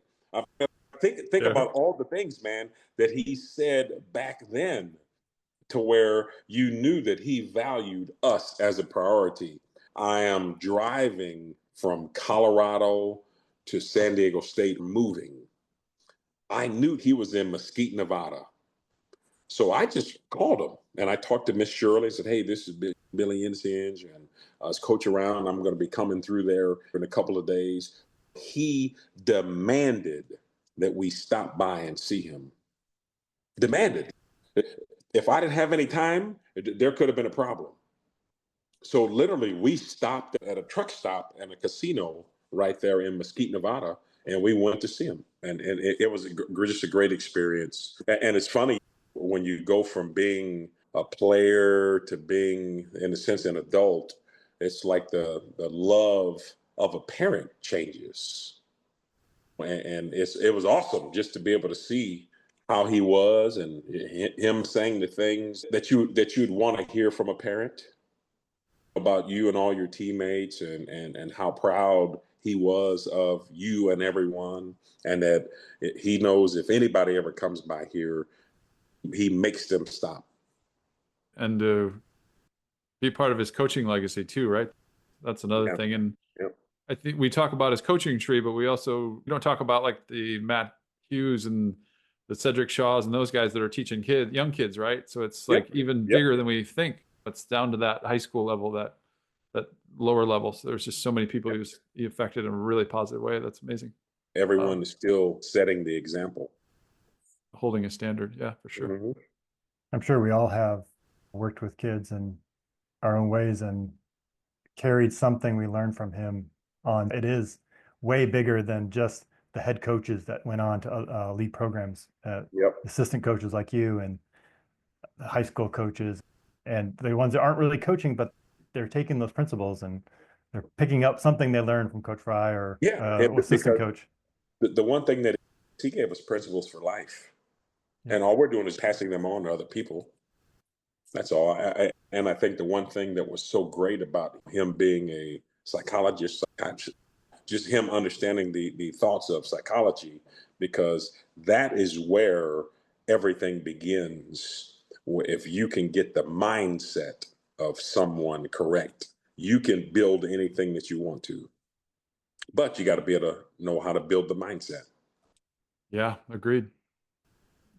Think about all the things, man, that he said back then to where you knew that he valued us as a priority. I am driving from Colorado to San Diego State moving. I knew he was in Mesquite, Nevada. So I just called him and I talked to Miss Shirley and said, hey, this is Billy Ennis-Inge and I was coach around. I'm going to be coming through there in a couple of days. He demanded that we stop by and see him. Demanded. If I didn't have any time, there could have been a problem. So literally we stopped at a truck stop and a casino right there in Mesquite, Nevada, and we went to see him. And it was just a great experience. And it's funny when you go from being a player to being, in a sense, an adult, it's like the love of a parent changes. And it was awesome just to be able to see how he was and him saying the things that you'd want to hear from a parent about you and all your teammates and how proud he was of you and everyone, and that he knows if anybody ever comes by here, he makes them stop. And be part of his coaching legacy too, right? That's another thing. And I think we talk about his coaching tree, but we don't talk about like the Matt Hughes and the Cedric Shaws and those guys that are teaching young kids, right? So it's like even bigger than we think. It's down to that high school level, that lower level. So there's just so many people he affected in a really positive way. That's amazing. Everyone is still setting the example. Holding a standard. Yeah, for sure. Mm-hmm. I'm sure we all have worked with kids in our own ways and carried something we learned from him on. It is way bigger than just the head coaches that went on to lead programs, assistant coaches like you and high school coaches, and the ones that aren't really coaching, but they're taking those principles and they're picking up something they learned from Coach Fry or assistant coach. The one thing that he gave us principles for life. And all we're doing is passing them on to other people. That's all. And I think the one thing that was so great about him being a psychologist, just him understanding the thoughts of psychology, because that is where everything begins. If you can get the mindset of someone correct, you can build anything that you want to. But you got to be able to know how to build the mindset. Yeah, agreed.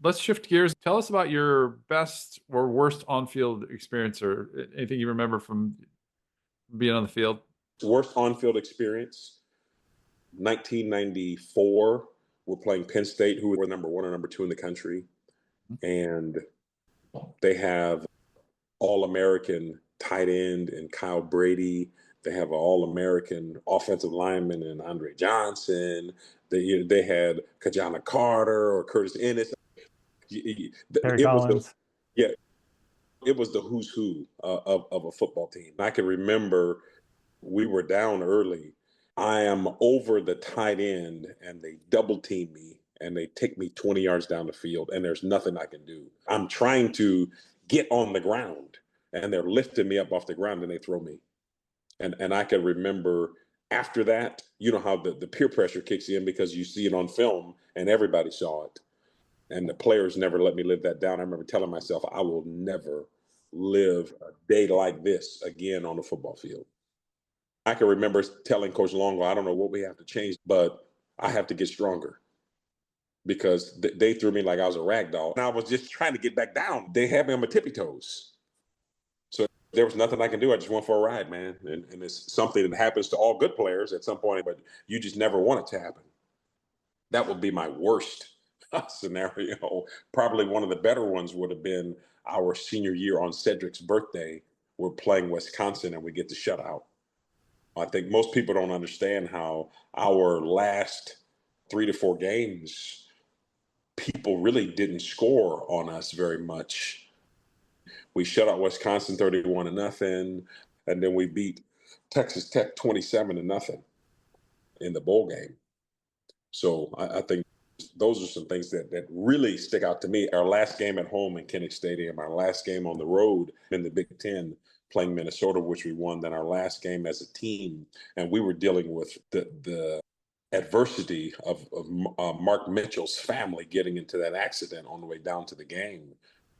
Let's shift gears. Tell us about your best or worst on-field experience, or anything you remember from being on the field. Worst on-field experience, 1994, we're playing Penn State, who were number 1 or number 2 in the country. And they have All-American tight end and Kyle Brady. They have an All-American offensive lineman and Andre Johnson. They had Kajana Carter or Curtis Ennis. It was the who's who of a football team. I can remember we were down early. I am over the tight end and they double team me and they take me 20 yards down the field and there's nothing I can do. I'm trying to get on the ground and they're lifting me up off the ground and they throw me. And I can remember after that, you know how the peer pressure kicks in because you see it on film and everybody saw it. And the players never let me live that down. I remember telling myself, I will never live a day like this again on the football field. I can remember telling Coach Longo, I don't know what we have to change, but I have to get stronger because they threw me like I was a rag doll. And I was just trying to get back down. They had me on my tippy toes. So there was nothing I can do. I just went for a ride, man. And it's something that happens to all good players at some point, but you just never want it to happen. That would be my worst scenario. Probably one of the better ones would have been our senior year on Cedric's birthday. We're playing Wisconsin and we get the shutout. I think most people don't understand how our last 3 to 4 games, people really didn't score on us very much. We shut out Wisconsin 31-0, and then we beat Texas Tech 27-0 in the bowl game. So I think those are some things that really stick out to me. Our last game at home in Kinnick Stadium, our last game on the road in the Big Ten, playing Minnesota, which we won, then our last game as a team. And we were dealing with the adversity of Mark Mitchell's family getting into that accident on the way down to the game.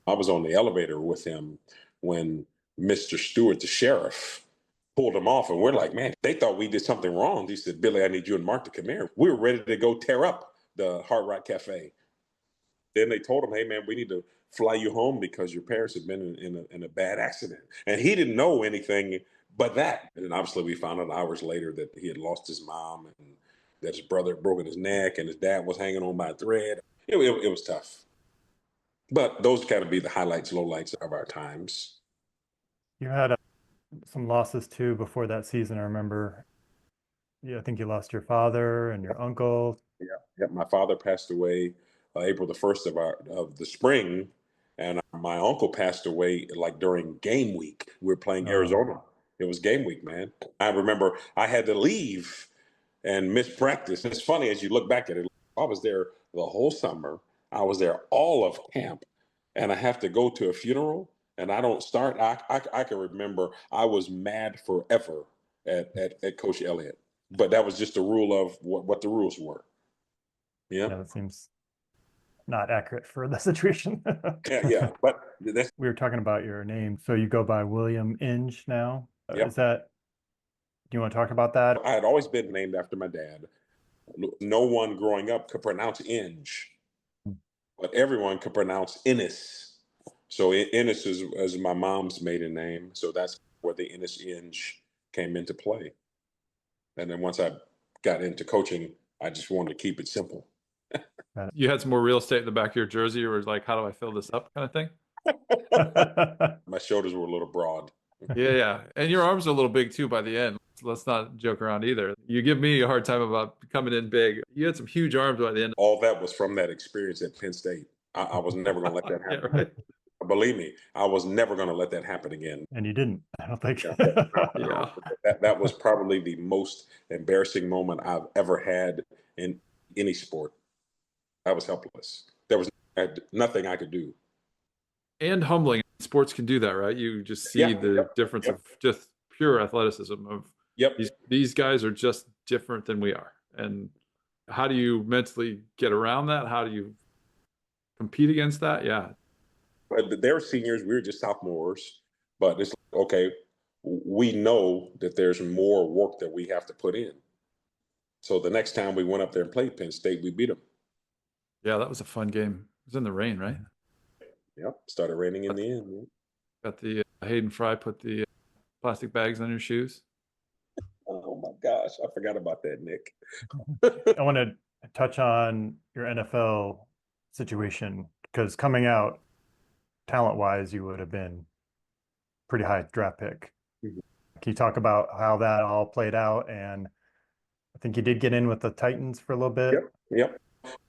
I was on the elevator with him when Mr. Stewart, the sheriff, pulled him off. And we're like, man, they thought we did something wrong. He said, Billy, I need you and Mark to come here. We were ready to go tear up the Hard Rock Cafe. Then they told him, hey, man, we need to fly you home because your parents have been in a bad accident. And he didn't know anything but that. And obviously we found out hours later that he had lost his mom and that his brother had broken his neck and his dad was hanging on by a thread. It was tough. But those kind of be the highlights, lowlights of our times. You had some losses too before that season. I remember, I think you lost your father and your uncle. Yeah. My father passed away April the 1st of the spring, and my uncle passed away like during game week. We were playing Arizona. It was game week, man. I remember I had to leave and miss practice. It's funny as you look back at it. I was there the whole summer. I was there all of camp, and I have to go to a funeral, and I don't start. I can remember I was mad forever at Coach Elliott, but that was just the rule of what the rules were. Yeah, that seems not accurate for the situation. yeah. But we were talking about your name, so you go by William Inge now. Yep. Is that you want to talk about that? I had always been named after my dad. No one growing up could pronounce Inge, but everyone could pronounce Ennis. So Ennis is my mom's maiden name. So that's where the Ennis-Inge came into play. And then once I got into coaching, I just wanted to keep it simple. You had some more real estate in the back of your jersey, or was like, how do I fill this up kind of thing? My shoulders were a little broad. Yeah. And your arms are a little big too by the end. Let's not joke around either. You give me a hard time about coming in big. You had some huge arms by the end. All that was from that experience at Penn State. I was never going to let that happen. Yeah, right. Believe me, I was never going to let that happen again. And you didn't, I don't think. Yeah. That was probably the most embarrassing moment I've ever had in any sport. I was helpless. There was nothing I could do. And humbling. Sports can do that, right? You just see the difference of just pure athleticism of these guys are just different than we are. And how do you mentally get around that? How do you compete against that? Yeah. But they were seniors, we were just sophomores. But it's like, okay, we know that there's more work that we have to put in. So the next time we went up there and played Penn State, we beat them. Yeah, that was a fun game. It was in the rain, right? Yep, started raining in the end. Got the Hayden Fry put the plastic bags on your shoes. Oh my gosh, I forgot about that, Nick. I want to touch on your NFL situation, because coming out talent-wise, you would have been pretty high draft pick. Mm-hmm. Can you talk about how that all played out? And I think you did get in with the Titans for a little bit. Yep.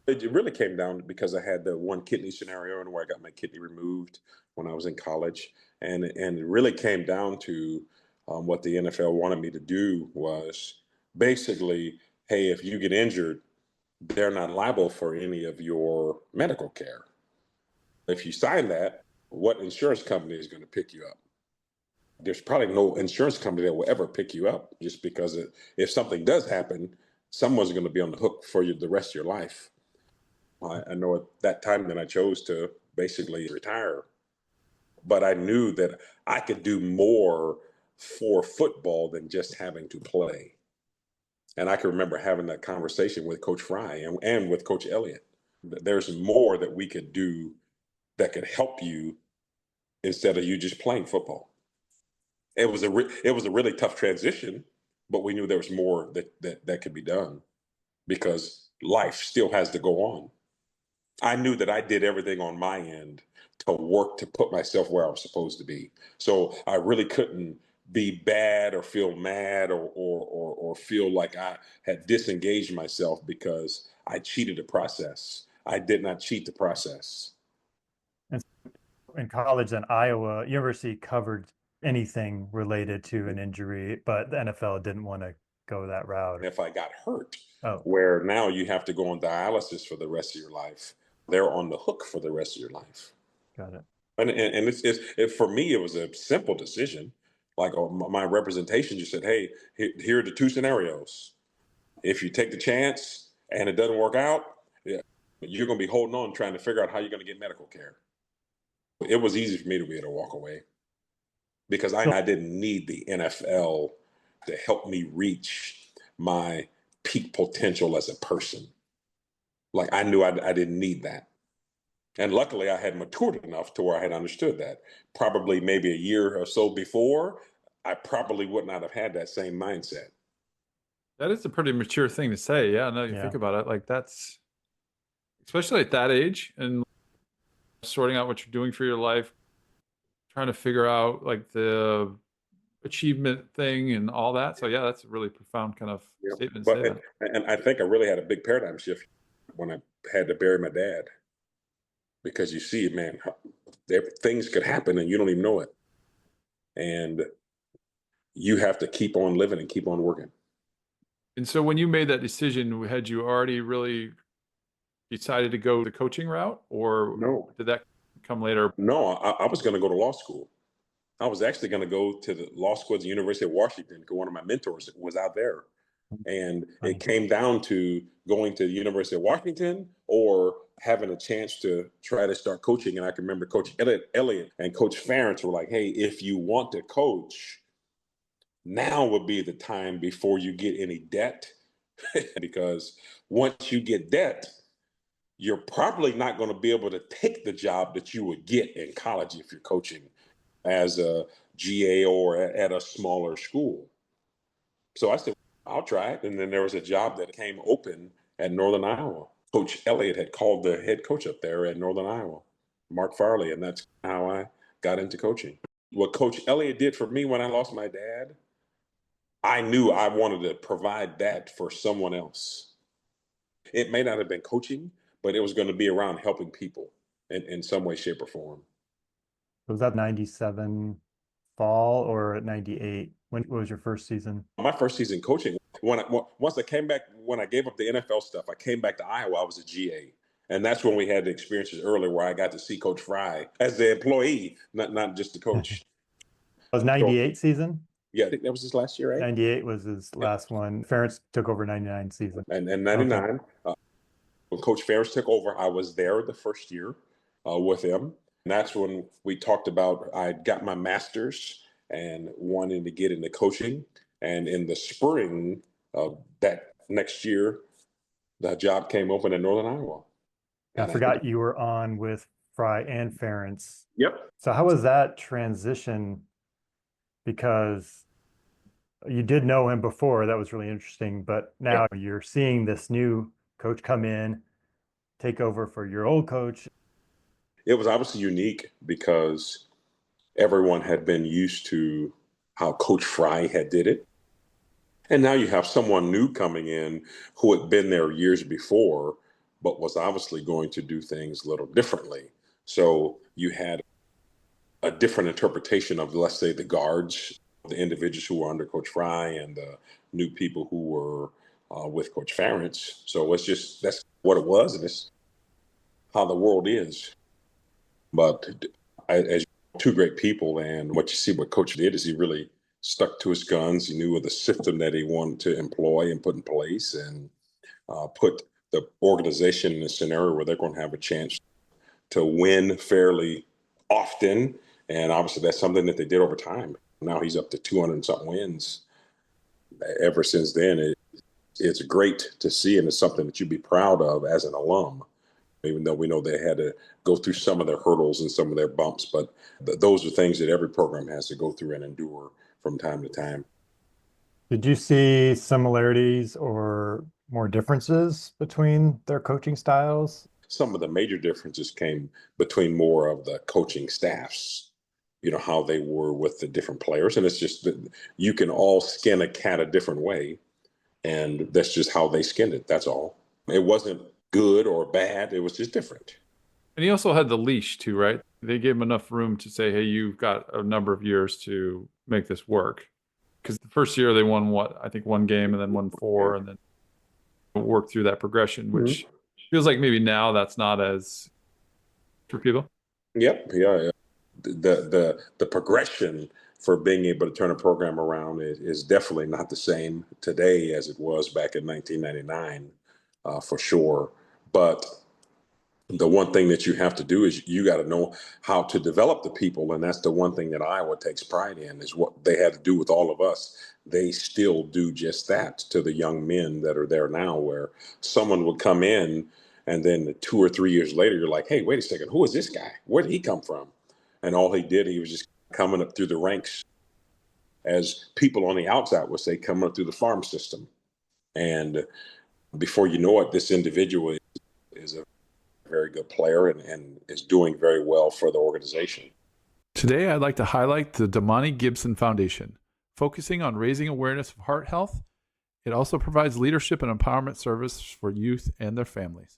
It really came down because I had the one kidney scenario and where I got my kidney removed when I was in college. And it really came down to what the NFL wanted me to do was basically, hey, if you get injured, they're not liable for any of your medical care. If you sign that, what insurance company is going to pick you up? There's probably no insurance company that will ever pick you up, just because if something does happen, someone's going to be on the hook for you the rest of your life. I know at that time that I chose to basically retire, but I knew that I could do more for football than just having to play. And I can remember having that conversation with Coach Fry and with Coach Elliott. There's more that we could do that could help you instead of you just playing football. It was a really tough transition, but we knew there was more that could be done because life still has to go on. I knew that I did everything on my end to work to put myself where I was supposed to be. So I really couldn't be bad or feel mad or feel like I had disengaged myself because I cheated the process. I did not cheat the process. And in college in Iowa, University covered anything related to an injury, but the NFL didn't want to go that route. If I got hurt, where now you have to go on dialysis for the rest of your life, they're on the hook for the rest of your life. Got it. And it's for me, it was a simple decision. Like my representation just said, hey, here are the two scenarios. If you take the chance and it doesn't work out, you're going to be holding on, trying to figure out how you're going to get medical care. It was easy for me to be able to walk away because I didn't need the NFL to help me reach my peak potential as a person. Like I knew I didn't need that. And luckily I had matured enough to where I had understood that. Probably maybe a year or so before, I probably would not have had that same mindset. That is a pretty mature thing to say. Yeah, now you think about it, like that's, especially at that age and sorting out what you're doing for your life, trying to figure out like the achievement thing and all that. So yeah, that's a really profound kind of statement to say that. And I think I really had a big paradigm shift when I had to bury my dad. Because you see, man, things could happen and you don't even know it. And you have to keep on living and keep on working. And so when you made that decision, had you already really decided to go the coaching route, or did that come later? No, I was going to go to law school. I was actually going to go to the law school at the University of Washington because one of my mentors was out there. And it came down to going to the University of Washington or having a chance to try to start coaching. And I can remember Coach Elliott and Coach Ferentz were like, hey, if you want to coach, now would be the time before you get any debt. Because once you get debt, you're probably not going to be able to take the job that you would get in college if you're coaching as a GA or at a smaller school. So I said, I'll try it. And then there was a job that came open at Northern Iowa. Coach Elliott had called the head coach up there at Northern Iowa, Mark Farley, and that's how I got into coaching. What Coach Elliott did for me when I lost my dad, I knew I wanted to provide that for someone else. It may not have been coaching, but it was going to be around helping people in some way, shape, or form. Was that 97 fall or 98? When was your first season? My first season coaching, once I came back, when I gave up the NFL stuff, I came back to Iowa, I was a GA. And that's when we had the experiences earlier where I got to see Coach Fry as the employee, not just the coach. Was 98 season? Yeah, I think that was his last year, right? 98 was his last one. Ferentz took over 99 season. And 99, when Coach Ferentz took over, I was there the first year with him. And that's when we talked about, I got my master's and wanting to get into coaching. And in the spring of that next year, the job came open in Northern Iowa. I forgot you were on with Fry and Ferentz. Yep. So how was that transition? Because you did know him before, that was really interesting, but now you're seeing this new coach come in, take over for your old coach. It was obviously unique because everyone had been used to how Coach Fry had did it. And now you have someone new coming in who had been there years before, but was obviously going to do things a little differently. So you had a different interpretation of, let's say, the guards, the individuals who were under Coach Fry and the new people who were with Coach Ferentz. So it's just, that's what it was, and it's how the world is. But as two great people, and what you see what Coach did is he really stuck to his guns. He knew the system that he wanted to employ and put in place, and put the organization in a scenario where they're going to have a chance to win fairly often. And obviously that's something that they did over time. Now he's up to 200 and something wins. Ever since then, it's great to see, and it's something that you'd be proud of as an alum, even though we know they had to go through some of their hurdles and some of their bumps. But those are things that every program has to go through and endure from time to time. Did you see similarities or more differences between their coaching styles? Some of the major differences came between more of the coaching staffs, how they were with the different players. And it's just that you can all skin a cat a different way. And that's just how they skinned it. That's all. It wasn't good or bad. It was just different. And he also had the leash too, right? They gave him enough room to say, hey, you've got a number of years to make this work. Because the first year they won one game and then won 4 and then worked through that progression, which feels like maybe now that's not as for people. Yep. Yeah. The progression for being able to turn a program around is definitely not the same today as it was back in 1999, for sure. But the one thing that you have to do is you got to know how to develop the people. And that's the one thing that Iowa takes pride in, is what they had to do with all of us. They still do just that to the young men that are there now, where someone would come in and then 2 or 3 years later, you're like, hey, wait a second, who is this guy? Where did he come from? And all he did, he was just coming up through the ranks, as people on the outside would say, coming up through the farm system. And before you know it, this individual is a very good player and is doing very well for the organization. Today, I'd like to highlight the Damani Gibson Foundation, focusing on raising awareness of heart health. It also provides leadership and empowerment service for youth and their families.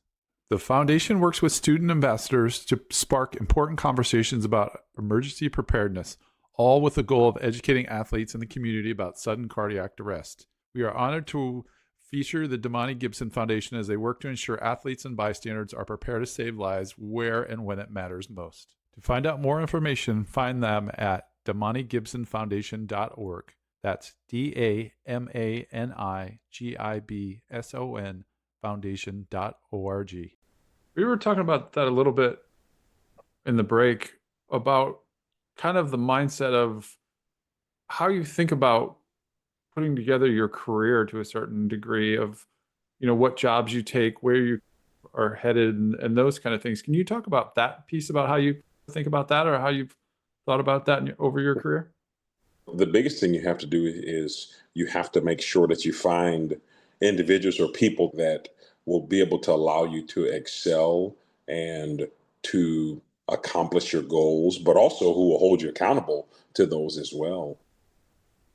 The foundation works with student ambassadors to spark important conversations about emergency preparedness, all with the goal of educating athletes in the community about sudden cardiac arrest. We are honored to feature the Damani Gibson Foundation as they work to ensure athletes and bystanders are prepared to save lives where and when it matters most. To find out more information, find them at damanigibsonfoundation.org. That's DAMANIGIBSON foundation.org. We were talking about that a little bit in the break, about kind of the mindset of how you think about putting together your career to a certain degree of, what jobs you take, where you are headed, and those kind of things. Can you talk about that piece, about how you think about that, or how you've thought about that over your career? The biggest thing you have to do is you have to make sure that you find individuals or people that will be able to allow you to excel and to accomplish your goals, but also who will hold you accountable to those as well.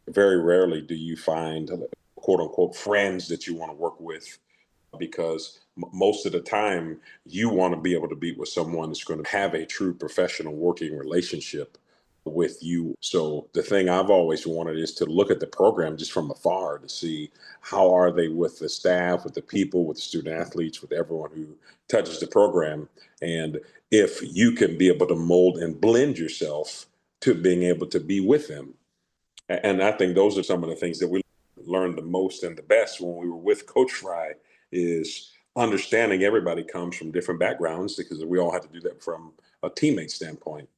Very rarely do you find quote unquote friends that you want to work with, because most of the time you want to be able to be with someone that's going to have a true professional working relationship with you. So the thing I've always wanted is to look at the program just from afar to see how are they with the staff, with the people, with the student athletes, with everyone who touches the program. And if you can be able to mold and blend yourself to being able to be with them. And I think those are some of the things that we learned the most and the best when we were with Coach Fry, is understanding everybody comes from different backgrounds, because we all have to do that from a teammate standpoint.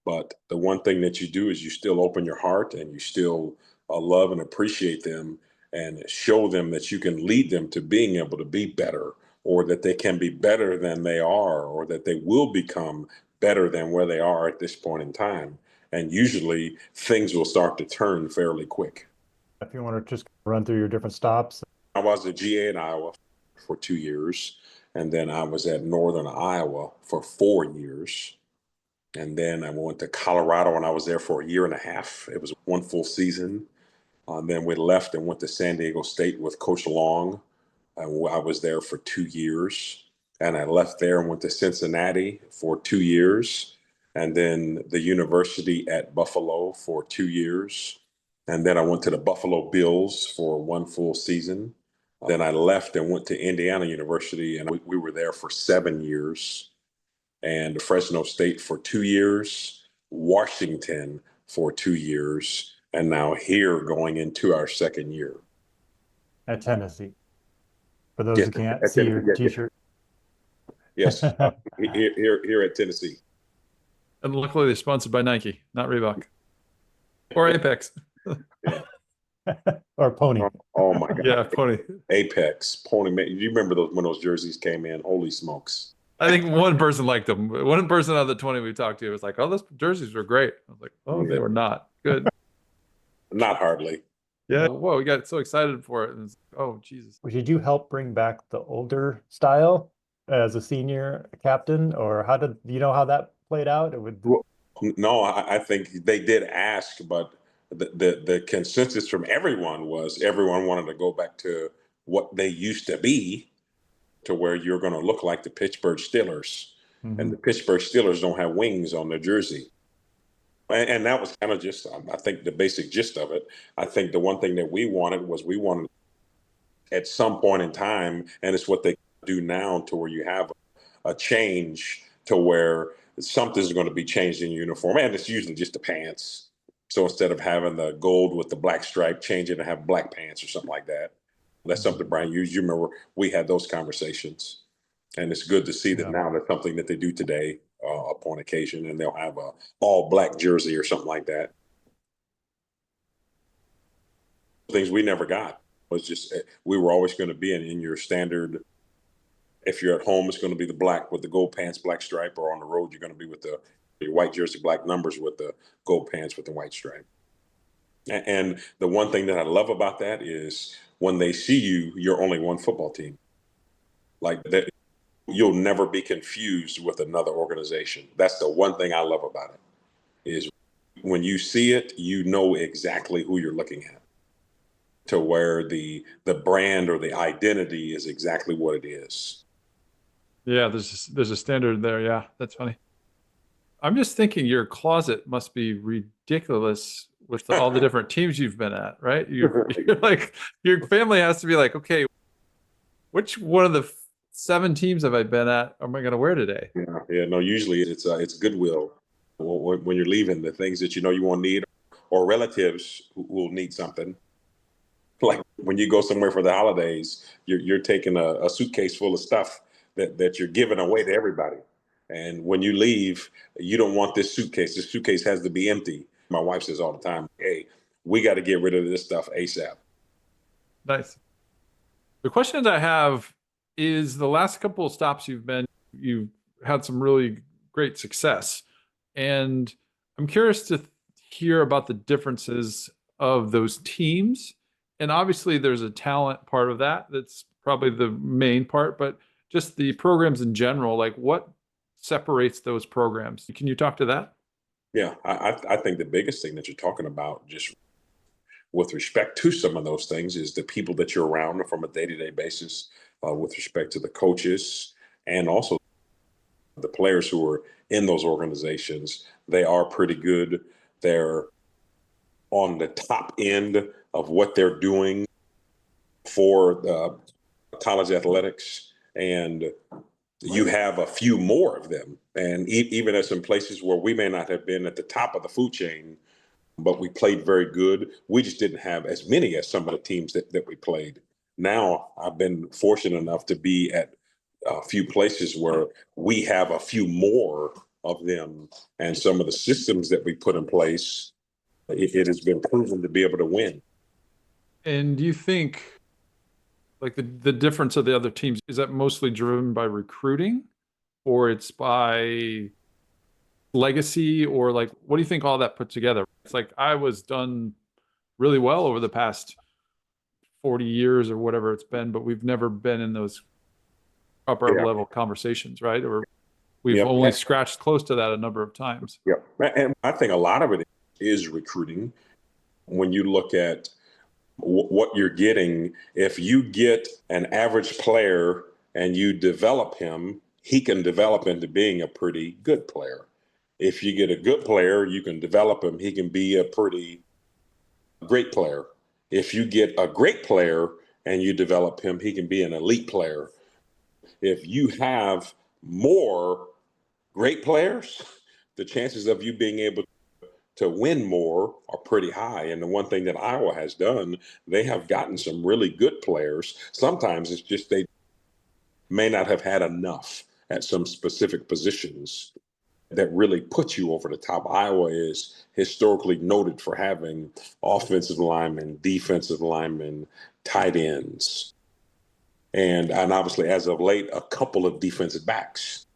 But the one thing that you do is you still open your heart and you still love and appreciate them and show them that you can lead them to being able to be better, or that they can be better than they are, or that they will become better than where they are at this point in time. And usually things will start to turn fairly quick. If you want to just run through your different stops. I was a GA in Iowa for 2 years, and then I was at Northern Iowa for 4 years. And then I went to Colorado, and I was there for a year and a half. It was one full season. Then we left and went to San Diego State with Coach Long. I was there for 2 years. And I left there and went to Cincinnati for 2 years. And then the university at Buffalo for 2 years. And then I went to the Buffalo Bills for one full season. Then I left and went to Indiana University, and we were there for 7 years. And Fresno State for 2 years, Washington for 2 years, and now here going into our second year. At Tennessee. For those who can't see your T-shirt. Yes, here at Tennessee. And luckily they're sponsored by Nike, not Reebok. Or Apex. Or Pony. Oh my God. Yeah, Pony. Apex, Pony. Man, you remember those when those jerseys came in? Holy smokes. I think one person liked them. One person out of the 20 we talked to was like, "Oh, those jerseys were great." I was like, "Oh, they were not good." Not hardly. Yeah. Whoa, we got so excited for it. And oh, Jesus. Did you help bring back the older style as a senior captain, or how did you know how that played out? It would. No, I think they did ask, but the consensus from everyone was everyone wanted to go back to what they used to be, to where you're going to look like the Pittsburgh Steelers. Mm-hmm. And the Pittsburgh Steelers don't have wings on their jersey. And that was kind of just, I think, the basic gist of it. I think the one thing that we wanted at some point in time, and it's what they do now, to where you have a change to where something's going to be changed in uniform. And it's usually just the pants. So instead of having the gold with the black stripe, change it and have black pants or something like that. That's something, Brian, you remember we had those conversations, and it's good to see that now that's something that they do today upon occasion, and they'll have a all black jersey or something like that. Things we never got was just, we were always going to be in your standard. If you're at home, it's going to be the black with the gold pants, black stripe, or on the road, you're going to be with your white jersey, black numbers with the gold pants with the white stripe. And the one thing that I love about that is when they see you, you're only one football team. Like that, you'll never be confused with another organization. That's the one thing I love about it, is when you see it, you know exactly who you're looking at, to where the brand or the identity is exactly what it is. Yeah, there's a standard there. Yeah, that's funny. I'm just thinking your closet must be ridiculous with all the different teams you've been at, right? You're like, your family has to be like, okay, which one of the 7 teams have I been at am I going to wear today? Yeah. No, usually it's goodwill when you're leaving, the things that you know you won't need, or relatives who will need something. Like when you go somewhere for the holidays, you're taking a suitcase full of stuff that you're giving away to everybody. And when you leave, you don't want this suitcase. This suitcase has to be empty. My wife says all the time, hey, we got to get rid of this stuff ASAP. Nice. The question that I have is the last couple of stops you've had some really great success. And I'm curious to hear about the differences of those teams. And obviously there's a talent part of that. That's probably the main part, but just the programs in general, like what separates those programs? Can you talk to that? Yeah, I think the biggest thing that you're talking about, just with respect to some of those things, is the people that you're around from a day-to-day basis, with respect to the coaches and also the players who are in those organizations. They are pretty good. They're on the top end of what they're doing for college athletics, and you have a few more of them. And even at some places where we may not have been at the top of the food chain, but we played very good, we just didn't have as many as some of the teams that we played. Now, I've been fortunate enough to be at a few places where we have a few more of them, and some of the systems that we put in place, it has been proven to be able to win. And do you think like the difference of the other teams, is that mostly driven by recruiting, or it's by legacy, or like what do you think all that put together? It's like Iowa's done really well over the past 40 years or whatever it's been, but we've never been in those upper level conversations, right? Or we've only scratched close to that a number of times. Yeah, and I think a lot of it is recruiting. When you look at what you're getting, if you get an average player and you develop him, he can develop into being a pretty good player. If you get a good player, you can develop him, he can be a pretty great player. If you get a great player and you develop him, he can be an elite player. If you have more great players, the chances of you being able to win more are pretty high. And the one thing that Iowa has done, they have gotten some really good players. Sometimes it's just they may not have had enough at some specific positions that really put you over the top. Iowa is historically noted for having offensive linemen, defensive linemen, tight ends, and obviously as of late, a couple of defensive backs.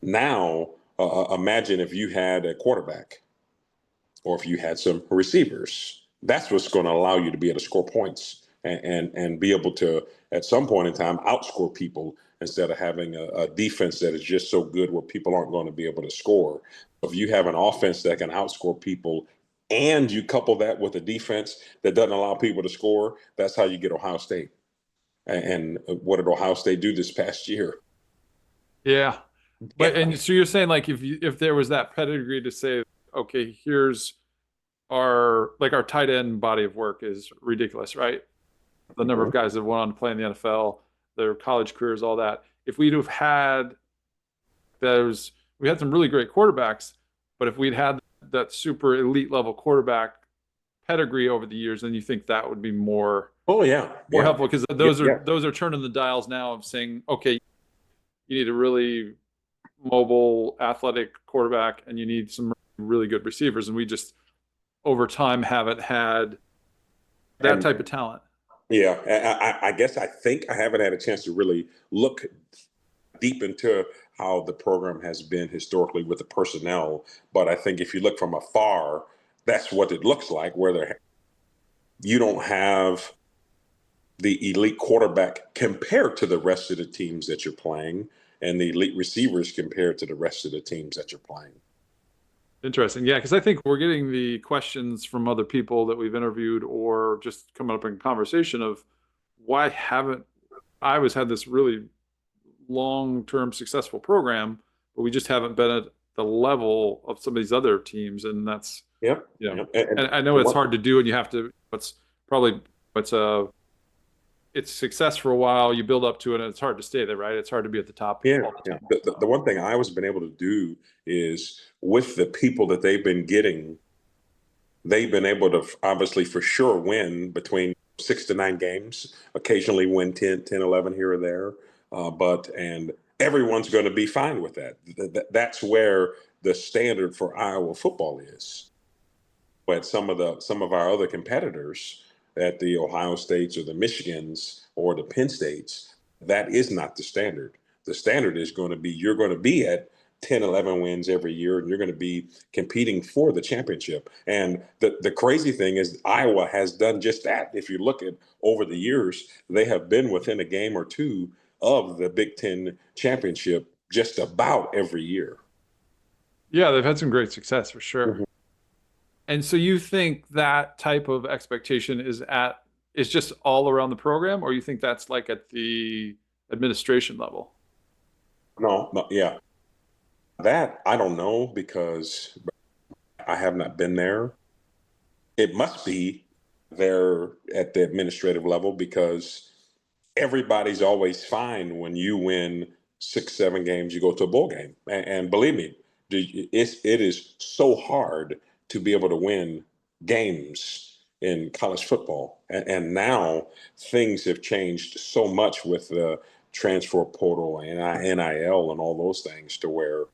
Now, imagine if you had a quarterback or if you had some receivers. That's what's going to allow you to be able to score points and be able to, at some point in time, outscore people instead of having a defense that is just so good where people aren't going to be able to score. If you have an offense that can outscore people and you couple that with a defense that doesn't allow people to score, that's how you get Ohio State. And what did Ohio State do this past year? Yeah. But and so you're saying like if there was that pedigree to say, okay, here's our tight end body of work is ridiculous, right? The number of guys that went on to play in the NFL, their college careers, all that. If we'd have had those, we had some really great quarterbacks, but if we'd had that super elite level quarterback pedigree over the years, then you think that would be more helpful, because those are turning the dials now of saying, okay, you need a really mobile, athletic quarterback, and you need some really good receivers, and we just over time haven't had that type of talent. Yeah, I guess I think I haven't had a chance to really look deep into how the program has been historically with the personnel, but I think if you look from afar, that's what it looks like, where you don't have the elite quarterback compared to the rest of the teams that you're playing, and the elite receivers compared to the rest of the teams that you're playing. Interesting. Yeah, because I think we're getting the questions from other people that we've interviewed or just coming up in conversation of why haven't Iowa's had this really long-term successable program, but we just haven't been at the level of some of these other teams. And that's, and I know it's hard to do, and you have to, it's success for a while, you build up to it, and it's hard to stay there, right? It's hard to be at the top. The one thing Iowa's been able to do is, with the people that they've been getting, they've been able to obviously for sure win between 6 to 9 games, occasionally win 10, 11 here or there. And everyone's going to be fine with that. That's where the standard for Iowa football is. But some of our other competitors at the Ohio States or the Michigans or the Penn States, that is not the standard. The standard is going to be you're going to be at 10, 11 wins every year, and you're going to be competing for the championship. And the crazy thing is Iowa has done just that. If you look at over the years, they have been within a game or two of the Big Ten championship just about every year. Yeah, they've had some great success for sure. Mm-hmm. And so you think that type of expectation is just all around the program, or you think that's like at the administration level? No, yeah. That I don't know because I have not been there. It must be there at the administrative level because everybody's always fine when you win 6, 7 games, you go to a bowl game. And believe me, it is so hard to be able to win games in college football. And now things have changed so much with the transfer portal and NIL and all those things to where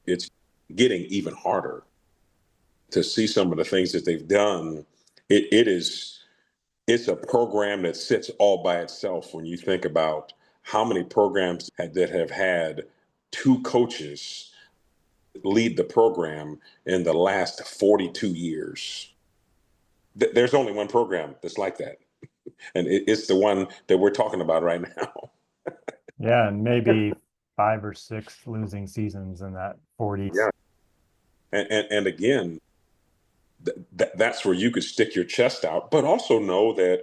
it's getting even harder to see some of the things that they've done. It's a program that sits all by itself when you think about how many programs that have had 2 coaches lead the program in the last 42 years. There's only one program that's like that. And it's the one that we're talking about right now. Yeah, and maybe 5 or 6 losing seasons in that 40s. Yeah. And again, that's where you could stick your chest out, but also know that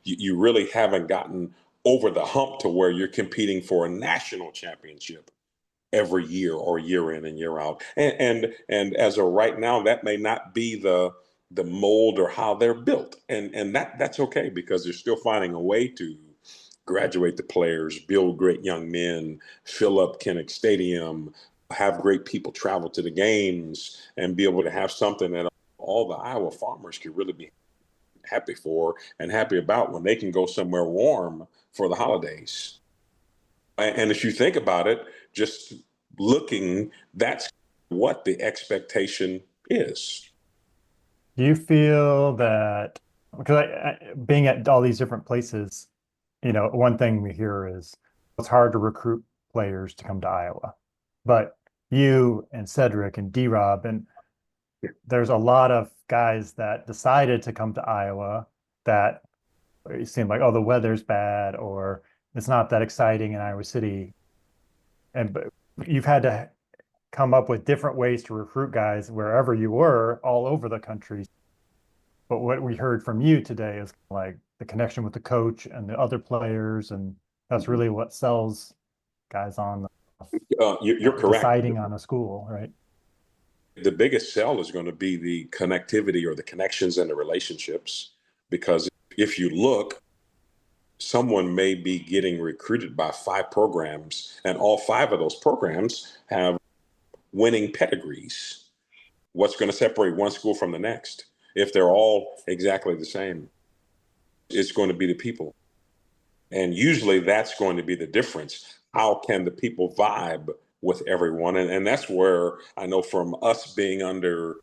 you really haven't gotten over the hump to where you're competing for a national championship every year or year in and year out. And as of right now, that may not be the mold or how they're built. And that's okay because they're still finding a way to graduate the players, build great young men, fill up Kinnick Stadium, have great people travel to the games, and be able to have something that all the Iowa farmers can really be happy for and happy about when they can go somewhere warm for the holidays. And if you think about it, just looking, that's what the expectation is. Do you feel that, because being at all these different places, one thing we hear is it's hard to recruit players to come to Iowa, but you and Cedric and D-Rob, and there's a lot of guys that decided to come to Iowa that it seemed like, oh, the weather's bad or it's not that exciting in Iowa City. But you've had to come up with different ways to recruit guys wherever you were all over the country. But what we heard from you today is like the connection with the coach and the other players, and that's really what sells guys on You're correct. Deciding on a school, right? The biggest sell is going to be the connectivity or the connections and the relationships, because if you look, someone may be getting recruited by 5 programs, and all 5 of those programs have winning pedigrees. What's going to separate one school from the next? If they're all exactly the same, it's going to be the people. And usually that's going to be the difference. How can the people vibe with everyone? And that's where I know from us being under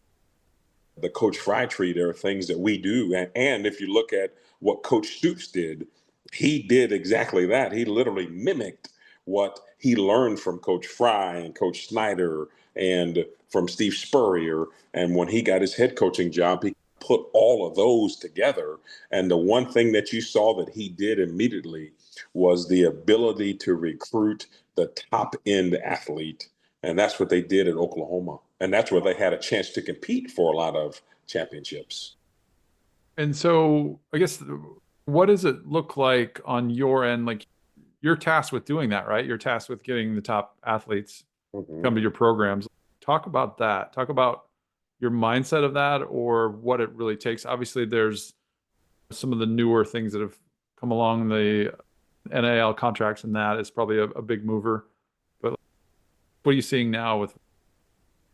the Coach Fry tree, there are things that we do. And if you look at what Coach Stoops did, he did exactly that. He literally mimicked what he learned from Coach Fry and Coach Snyder and from Steve Spurrier. And when he got his head coaching job, he put all of those together. And the one thing that you saw that he did immediately was the ability to recruit the top end athlete. And that's what they did at Oklahoma. And that's where they had a chance to compete for a lot of championships. And so I guess, what does it look like on your end? Like, you're tasked with doing that, right? You're tasked with getting the top athletes come to your programs. Talk about that. Talk about your mindset of that, or what it really takes. Obviously, there's some of the newer things that have come along. The NIL contracts and that is probably a big mover. But what are you seeing now with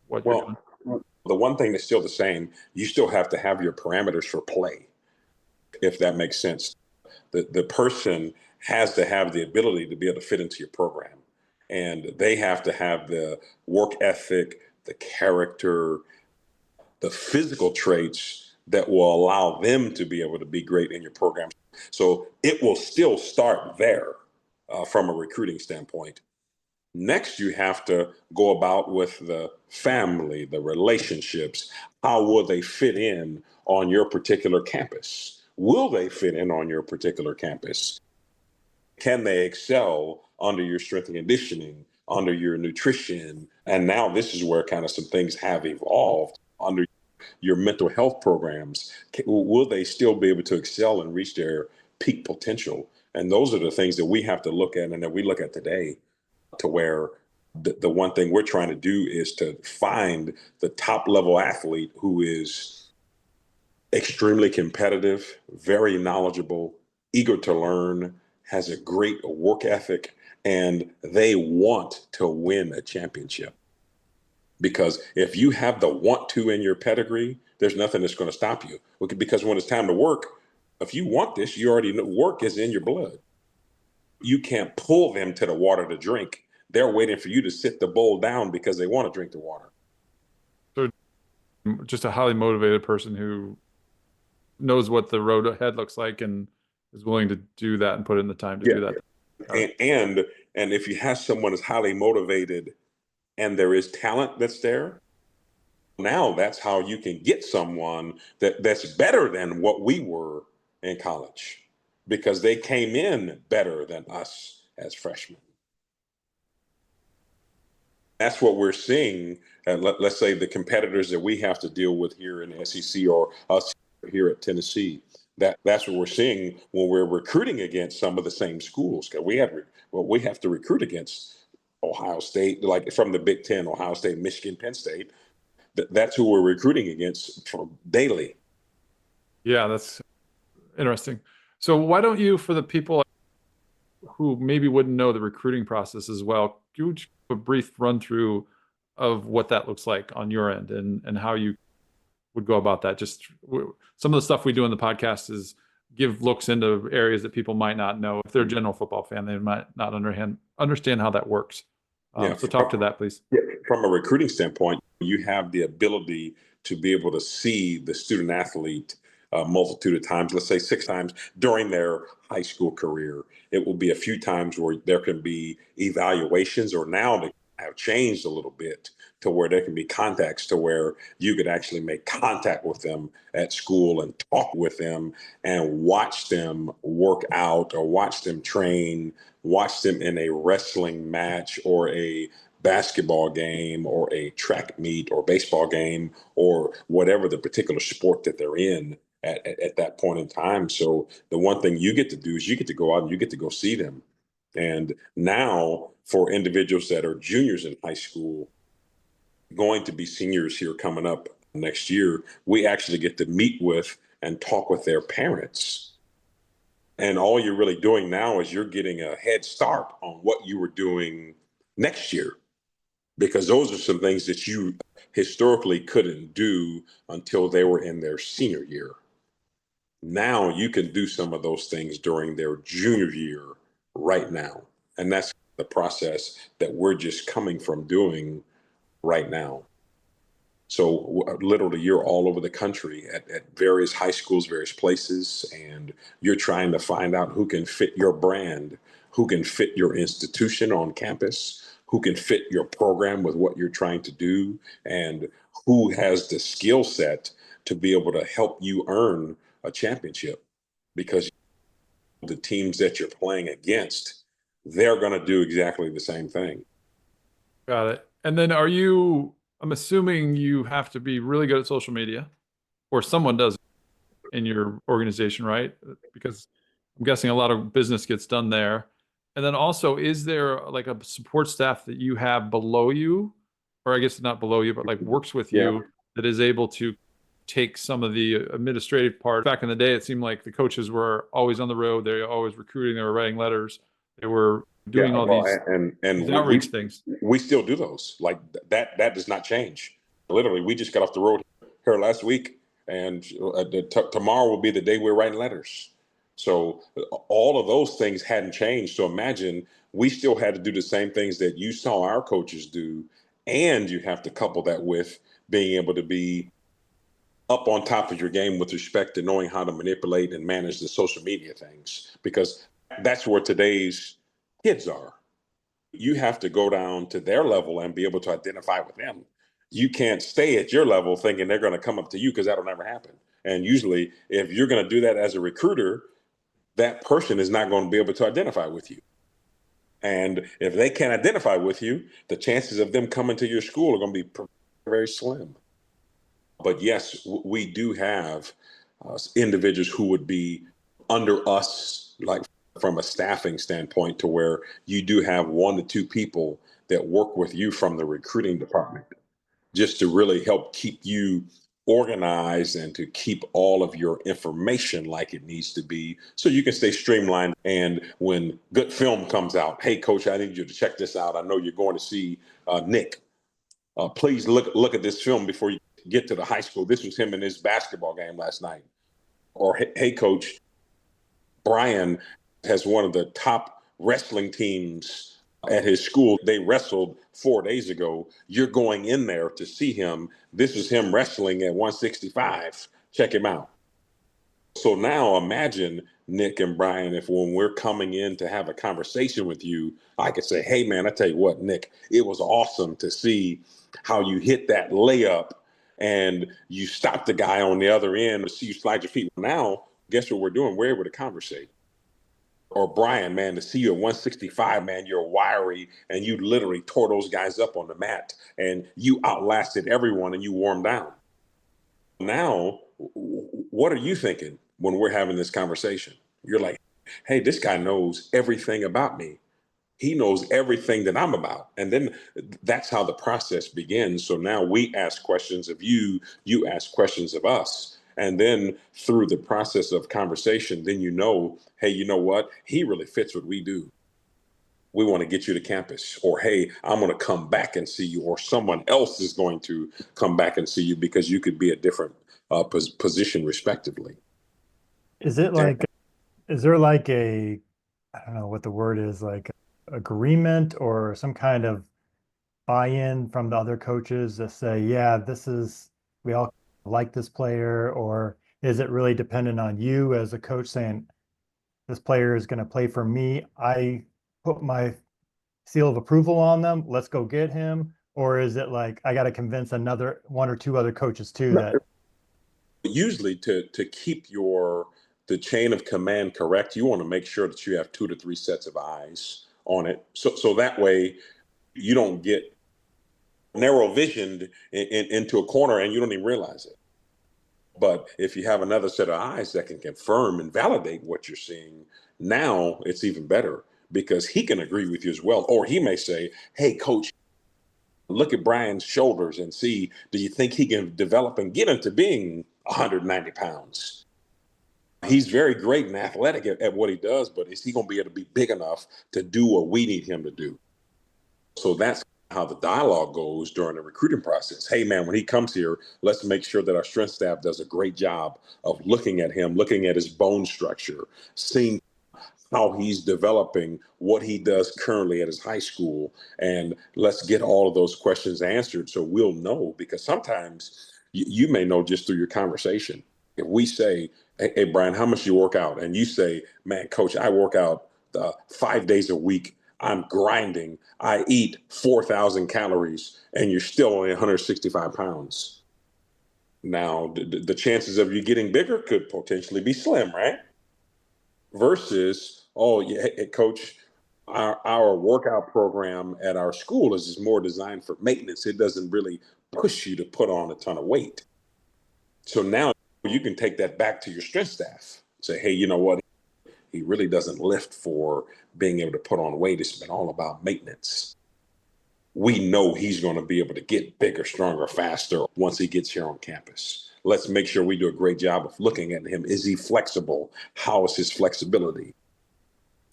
what you're doing? The one thing that's still the same, you still have to have your parameters for play, if that makes sense. The person has to have the ability to be able to fit into your program. And they have to have the work ethic, the character, the physical traits that will allow them to be able to be great in your program. So it will still start there from a recruiting standpoint. Next, you have to go about with the family, the relationships. How will they fit in on your particular campus? Will they fit in on your particular campus? Can they excel under your strength and conditioning, under your nutrition? And now this is where kind of some things have evolved under your mental health programs. Will they still be able to excel and reach their peak potential? And those are the things that we have to look at and that we look at today, to where the one thing we're trying to do is to find the top level athlete who is extremely competitive, very knowledgeable, eager to learn, has a great work ethic, and they want to win a championship. Because if you have the want to in your pedigree, there's nothing that's going to stop you. Because when it's time to work, if you want this, you already know work is in your blood. You can't pull them to the water to drink. They're waiting for you to sit the bowl down because they want to drink the water. So just a highly motivated person who knows what the road ahead looks like and is willing to do that and put in the time to do that. And if you have someone that's highly motivated and there is talent that's there, now that's how you can get someone that's better than what we were in college, because they came in better than us as freshmen. That's what we're seeing. Let's say the competitors that we have to deal with here in the SEC or us here at Tennessee. That's what we're seeing when we're recruiting against some of the same schools. Because we have to recruit against Ohio State, like from the Big Ten, Ohio State, Michigan, Penn State. That's who we're recruiting against daily. Yeah, that's interesting. So why don't you, for the people who maybe wouldn't know the recruiting process as well, do a brief run through of what that looks like on your end and how you would go about that? Just some of the stuff we do in the podcast is give looks into areas that people might not know. If they're a general football fan, they might not understand how that works. So talk to that, please. Yeah, from a recruiting standpoint, you have the ability to be able to see the student athlete a multitude of times, let's say 6 times during their high school career. It will be a few times where there can be evaluations, or now they have changed a little bit to where there can be contacts to where you could actually make contact with them at school and talk with them and watch them work out or watch them train, watch them in a wrestling match or a basketball game or a track meet or baseball game or whatever the particular sport that they're in at that point in time. So the one thing you get to do is you get to go out and you get to go see them. And now for individuals that are juniors in high school, going to be seniors here coming up next year, we actually get to meet with and talk with their parents. And all you're really doing now is you're getting a head start on what you were doing next year, because those are some things that you historically couldn't do until they were in their senior year. Now you can do some of those things during their junior year right now. And that's the process that we're just coming from doing right now. So literally you're all over the country at various high schools, various places, and you're trying to find out who can fit your brand, who can fit your institution on campus, who can fit your program with what you're trying to do, and who has the skill set to be able to help you earn a championship. Because the teams that you're playing against, they're going to do exactly the same thing. Got it. And then I'm assuming you have to be really good at social media, or someone does in your organization, right? Because I'm guessing a lot of business gets done there. And then also, is there like a support staff that you have below you, or I guess not below you, but like works with you, that is able to take some of the administrative part? Back in the day, it seemed like the coaches were always on the road. They were always recruiting. They were writing letters. They were doing these outreach things. We still do those. Like that does not change. Literally, we just got off the road here last week, and tomorrow will be the day we're writing letters. So all of those things hadn't changed. So imagine we still had to do the same things that you saw our coaches do, and you have to couple that with being able to be up on top of your game with respect to knowing how to manipulate and manage the social media things, because that's where today's kids are. You have to go down to their level and be able to identify with them. You can't stay at your level thinking they're going to come up to you, because that'll never happen. And usually, if you're going to do that as a recruiter, that person is not going to be able to identify with you. And if they can't identify with you, the chances of them coming to your school are going to be very slim. But yes, we do have individuals who would be under us, like from a staffing standpoint, to where you do have 1 to 2 people that work with you from the recruiting department, just to really help keep you organized and to keep all of your information like it needs to be, so you can stay streamlined. And when good film comes out, hey, coach, I need you to check this out. I know you're going to see Nick. Please look at this film before you get to the high school. This was him in his basketball game last night. Or, hey, coach, Brion has one of the top wrestling teams at his school. They wrestled 4 days ago. You're going in there to see him. This is him wrestling at 165. Check him out. So now imagine, Nick and Brion, if when we're coming in to have a conversation with you, I could say, hey, man, I tell you what, Nick, it was awesome to see how you hit that layup and you stopped the guy on the other end to see you slide your feet. Now, guess what we're doing? We're able to conversate. Or Brion, man, to see you at 165, man, you're wiry and you literally tore those guys up on the mat and you outlasted everyone and you warmed down. Now, what are you thinking when we're having this conversation? You're like, hey, this guy knows everything about me. He knows everything that I'm about. And then that's how the process begins. So now we ask questions of you, you ask questions of us. And then through the process of conversation, then you know, hey, you know what? He really fits what we do. We want to get you to campus. Or, hey, I'm going to come back and see you. Or someone else is going to come back and see you because you could be a different position respectively. Is it like, is there like a, I don't know what the word is, like agreement or some kind of buy-in from the other coaches that say, yeah, this is, we all like this player? Or is it really dependent on you as a coach saying, this player is going to play for me, I put my seal of approval on them, let's go get him? Or is it like, I got to convince another 1 or 2 other coaches too? That usually to keep the chain of command correct, you want to make sure that you have 2 to 3 sets of eyes on it. So that way you don't get narrow visioned into a corner and you don't even realize it. But if you have another set of eyes that can confirm and validate what you're seeing, now it's even better, because he can agree with you as well. Or he may say, hey, coach, look at Brion's shoulders and see, do you think he can develop and get into being 190 pounds? He's very great and athletic at what he does, but is he going to be able to be big enough to do what we need him to do? So that's how the dialogue goes during the recruiting process. Hey, man, when he comes here, let's make sure that our strength staff does a great job of looking at him, looking at his bone structure, seeing how he's developing, what he does currently at his high school. And let's get all of those questions answered so we'll know, because sometimes you may know just through your conversation. If we say, hey, Brion, how much do you work out? And you say, man, coach, I work out 5 days a week. I'm grinding. I eat 4,000 calories, and you're still only 165 pounds. Now, the chances of you getting bigger could potentially be slim, right? Versus, oh, yeah, hey, coach, our workout program at our school is just more designed for maintenance. It doesn't really push you to put on a ton of weight. So now you can take that back to your strength staff. Say, hey, you know what? He really doesn't lift for being able to put on weight. It's been all about maintenance. We know he's going to be able to get bigger, stronger, faster once he gets here on campus. Let's make sure we do a great job of looking at him. Is he flexible? How is his flexibility?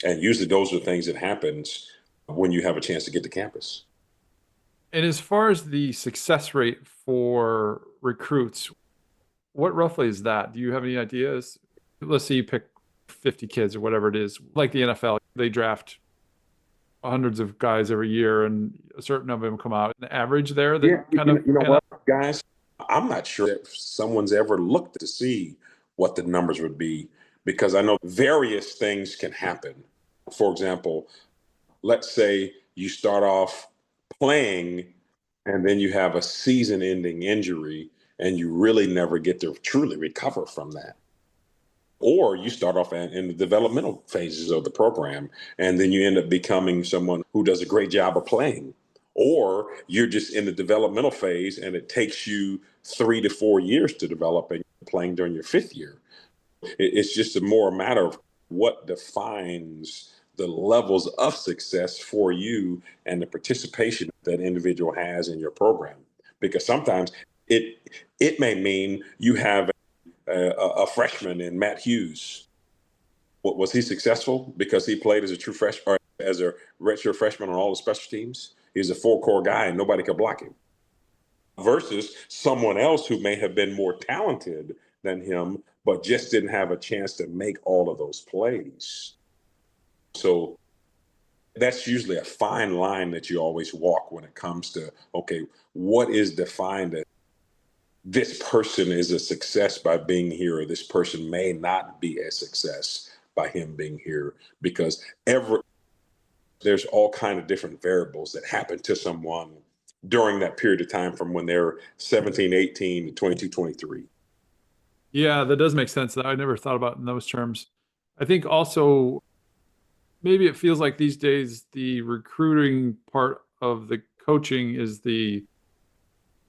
And usually those are things that happens when you have a chance to get to campus. And as far as the success rate for recruits, what roughly is that? Do you have any ideas? Let's say you pick 50 kids or whatever it is, like the NFL, they draft hundreds of guys every year and a certain number of them come out. An average there that What, guys, I'm not sure if someone's ever looked to see what the numbers would be, because I know various things can happen. For example, let's say you start off playing and then you have a season-ending injury and you really never get to truly recover from that. Or you start off in the developmental phases of the program, and then you end up becoming someone who does a great job of playing. Or you're just in the developmental phase and it takes you 3 to 4 years to develop and you're playing during your 5th year. It's just a more matter of what defines the levels of success for you and the participation that individual has in your program. Because sometimes it may mean you have a freshman in Matt Hughes. Was he successful because he played as a true freshman or as a redshirt freshman on all the special teams? He's a 4-core guy and nobody could block him. Versus someone else who may have been more talented than him, but just didn't have a chance to make all of those plays. So that's usually a fine line that you always walk when it comes to, okay, what is defined as this person is a success by being here, or this person may not be a success by him being here, because there's all kind of different variables that happen to someone during that period of time from when they're 17, 18 to 22, 23. Yeah, that does make sense. I never thought about it in those terms. I think also maybe it feels like these days the recruiting part of the coaching is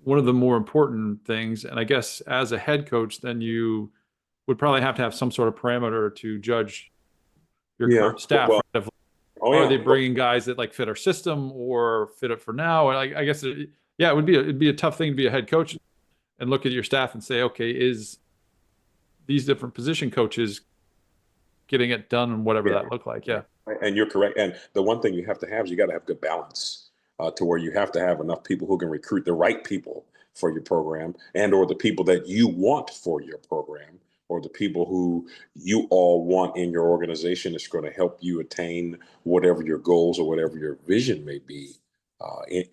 one of the more important things. And I guess as a head coach, then you would probably have to have some sort of parameter to judge your current staff. Well, right? yeah. Are they bringing guys that like fit our system or fit it for now? And I guess it'd be a tough thing to be a head coach and look at your staff and say, okay, is these different position coaches getting it done and whatever that look like? Yeah. And you're correct. And the one thing you have to have is you got to have good balance to where you have to have enough people who can recruit the right people for your program, and or the people that you want for your program, or the people who you all want in your organization is going to help you attain whatever your goals or whatever your vision may be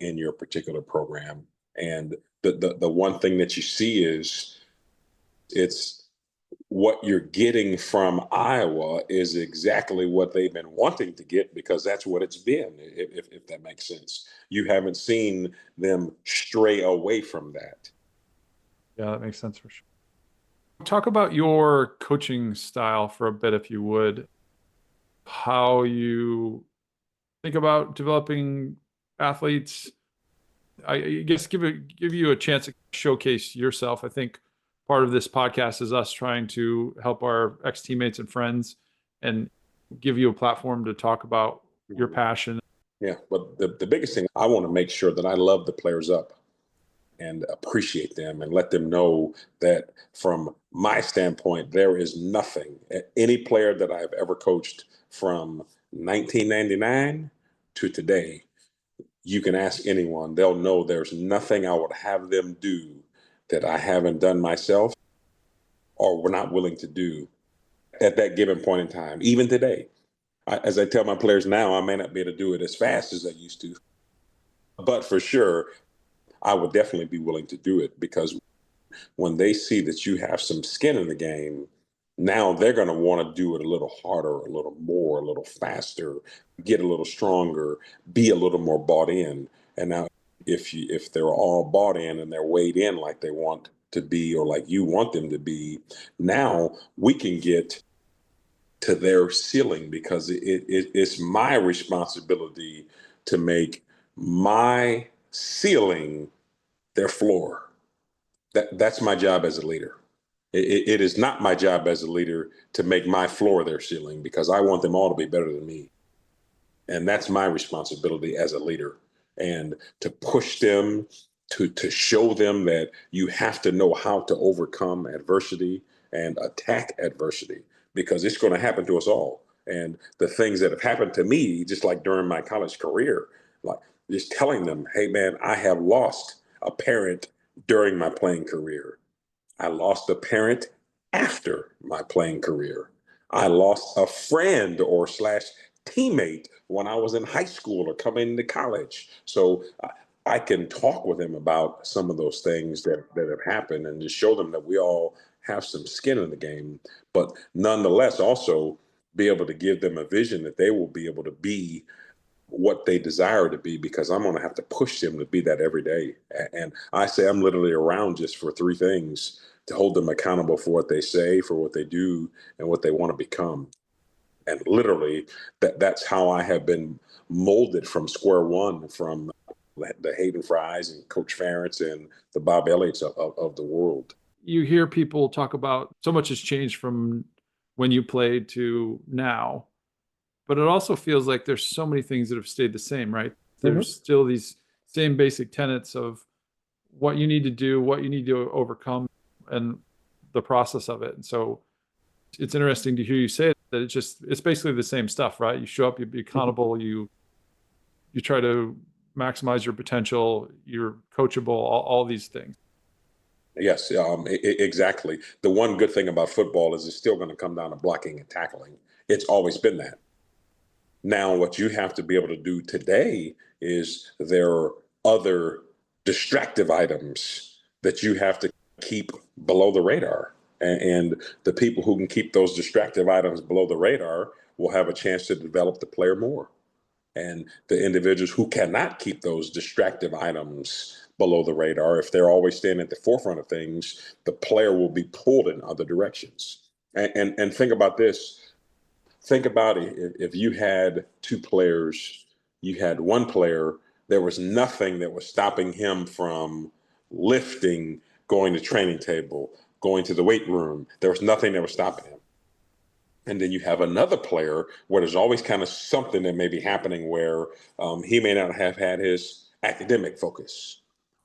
in your particular program. And the one thing that you see is it's what you're getting from Iowa is exactly what they've been wanting to get, because that's what it's been, if that makes sense. You haven't seen them stray away from that. Yeah, that makes sense for sure. Talk about your coaching style for a bit, if you would. How you think about developing athletes. I guess give you a chance to showcase yourself. I think part of this podcast is us trying to help our ex-teammates and friends and give you a platform to talk about your passion. Yeah, but the biggest thing, I want to make sure that I love the players up and appreciate them and let them know that from my standpoint, there is nothing, any player that I've ever coached from 1999 to today, you can ask anyone, they'll know there's nothing I would have them do that I haven't done myself or we're not willing to do at that given point in time. Even today, as I tell my players now, I may not be able to do it as fast as I used to, but for sure, I would definitely be willing to do it, because when they see that you have some skin in the game, now they're going to want to do it a little harder, a little more, a little faster, get a little stronger, be a little more bought in. And now if they're all bought in and they're weighed in like they want to be, or like you want them to be, now we can get to their ceiling, because it's my responsibility to make my ceiling their floor. That's my job as a leader. It is not my job as a leader to make my floor their ceiling, because I want them all to be better than me. And that's my responsibility as a leader, and to push them, to show them that you have to know how to overcome adversity and attack adversity, because it's going to happen to us all. And the things that have happened to me, just like during my college career, like just telling them, hey, man, I have lost a parent during my playing career. I lost a parent after my playing career. I lost a friend or / teammate when I was in high school or coming into college. So I can talk with them about some of those things that have happened and just show them that we all have some skin in the game, but nonetheless also be able to give them a vision that they will be able to be what they desire to be, because I'm going to have to push them to be that every day. And I say I'm literally around just for three things: to hold them accountable for what they say, for what they do, and what they want to become. And literally that's how I have been molded from square one, from the Hayden Fries and Coach Ferentz and the Bob Elliott's of the world. You hear people talk about so much has changed from when you played to now, but it also feels like there's so many things that have stayed the same, right? There's still these same basic tenets of what you need to do, what you need to overcome, and the process of it. And so it's interesting to hear you say that it's basically the same stuff, right? You show up, you be accountable, you try to maximize your potential, you're coachable, all these things. Yes, exactly. The one good thing about football is it's still going to come down to blocking and tackling. It's always been that. Now, what you have to be able to do today is there are other distractive items that you have to keep below the radar. And the people who can keep those distractive items below the radar will have a chance to develop the player more. And the individuals who cannot keep those distractive items below the radar, if they're always staying at the forefront of things, the player will be pulled in other directions. And think about this. Think about it. If you had two players, you had one player, there was nothing that was stopping him from lifting, going to training table, going to the weight room. There was nothing that was stopping him. And then you have another player where there's always kind of something that may be happening where he may not have had his academic focus,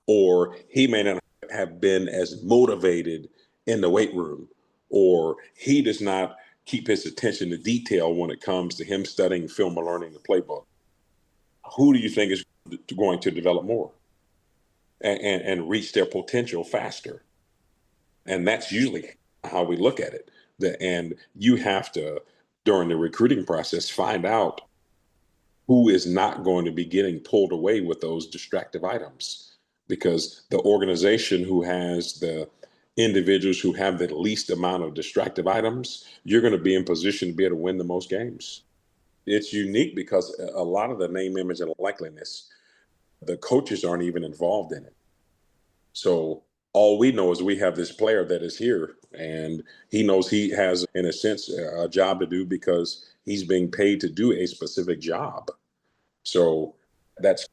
or he may not have been as motivated in the weight room, or he does not keep his attention to detail when it comes to him studying film or learning the playbook. Who do you think is going to develop more and reach their potential faster? And that's usually how we look at it. And you have to, during the recruiting process, find out who is not going to be getting pulled away with those distractive items, because the organization who has the individuals who have the least amount of distractive items, you're going to be in position to be able to win the most games. It's unique because a lot of the name, image, and likeliness, the coaches aren't even involved in it. So all we know is we have this player that is here, and he knows he has, in a sense, a job to do because he's being paid to do a specific job. So that's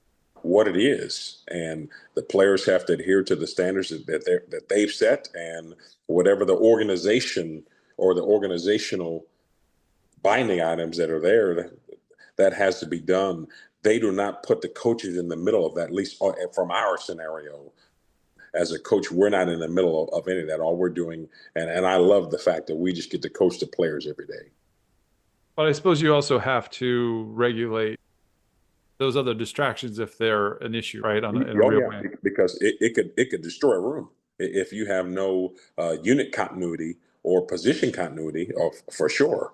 what it is. And the players have to adhere to the standards that they've set, and whatever the organization or the organizational binding items that are there, that has to be done. They do not put the coaches in the middle of that, at least from our scenario. As a coach, we're not in the middle of any of that. All we're doing, and I love the fact that we just get to coach the players every day. But I suppose you also have to regulate those other distractions if they're an issue, right? In a real way. Because it could destroy a room if you have no unit continuity or position continuity, for sure.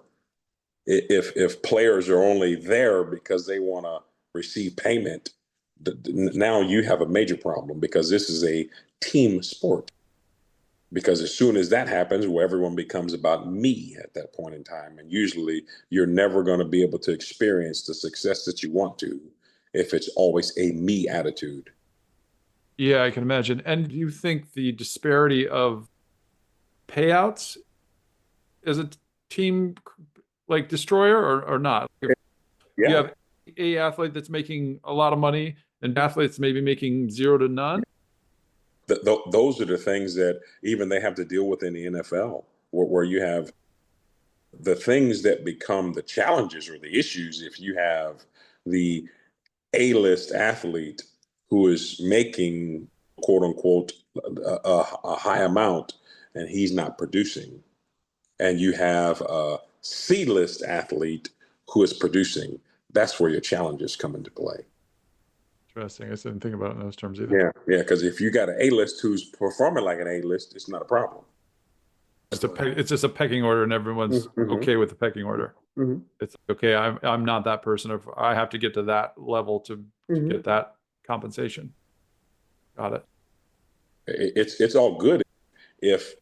If players are only there because they want to receive payment, now you have a major problem, because this is a team sport. Because as soon as that happens, where everyone becomes about me at that point in time, and usually you're never going to be able to experience the success that you want to if it's always a me attitude. Yeah, I can imagine. And do you think the disparity of payouts is a team like destroyer or not? Yeah. You have a athlete that's making a lot of money and athletes maybe making 0 to none. Those are the things that even they have to deal with in the NFL, where you have the things that become the challenges or the issues. If you have the A-list athlete who is making, quote unquote, a high amount, and he's not producing, and you have a C-list athlete who is producing, that's where your challenges come into play. Interesting. I didn't think about it in those terms either. Yeah, because if you got an A-list who's performing like an A-list, it's not a problem. It's just a pecking order, and everyone's okay with the pecking order. It's okay. I'm not that person. If I have to get to that level to get that compensation. Got it. It's all good if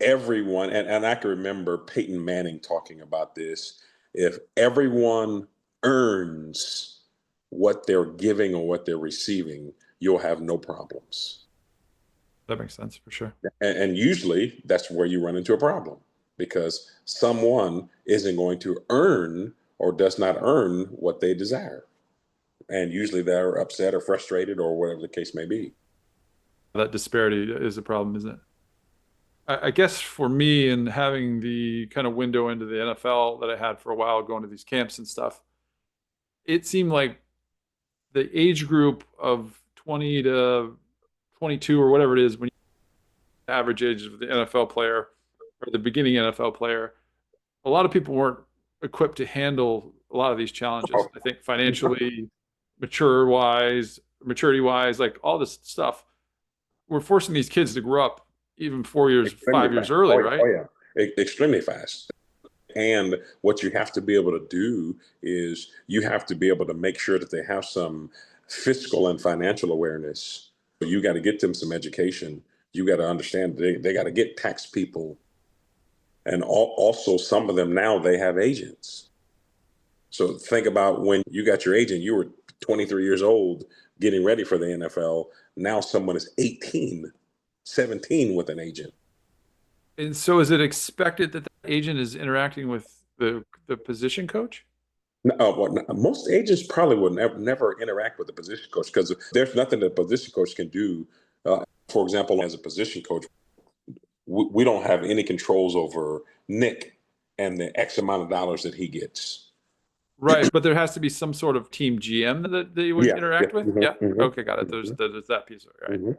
everyone, and I can remember Peyton Manning talking about this, if everyone earns what they're giving or what they're receiving, you'll have no problems. That makes sense for sure. And usually that's where you run into a problem, because someone isn't going to earn or does not earn what they desire. And usually they're upset or frustrated or whatever the case may be. That disparity is a problem, isn't it? I guess for me, and having the kind of window into the NFL that I had for a while, going to these camps and stuff, it seemed like the age group of 20 to 22 or whatever it is, when you average age of the NFL player or the beginning NFL player, a lot of people weren't equipped to handle a lot of these challenges. I think financially, maturity wise, like all this stuff, we're forcing these kids to grow up even 4 years, 5 years early, right? Oh yeah, extremely fast. And what you have to be able to do is you have to be able to make sure that they have some fiscal and financial awareness. You got to get them some education. You got to understand they got to get tax people. And also some of them now, they have agents. So think about when you got your agent, you were 23 years old getting ready for the NFL. Now someone is 18, 17 with an agent. And so is it expected that the agent is interacting with the position coach? Most agents probably would never interact with the position coach, because there's nothing that a position coach can do. For example, as a position coach, we don't have any controls over Nick and the X amount of dollars that he gets. Right, but there has to be some sort of team GM that you would interact with? Mm-hmm, Yeah, mm-hmm, okay, got it. There's that piece of it, right? Mm-hmm.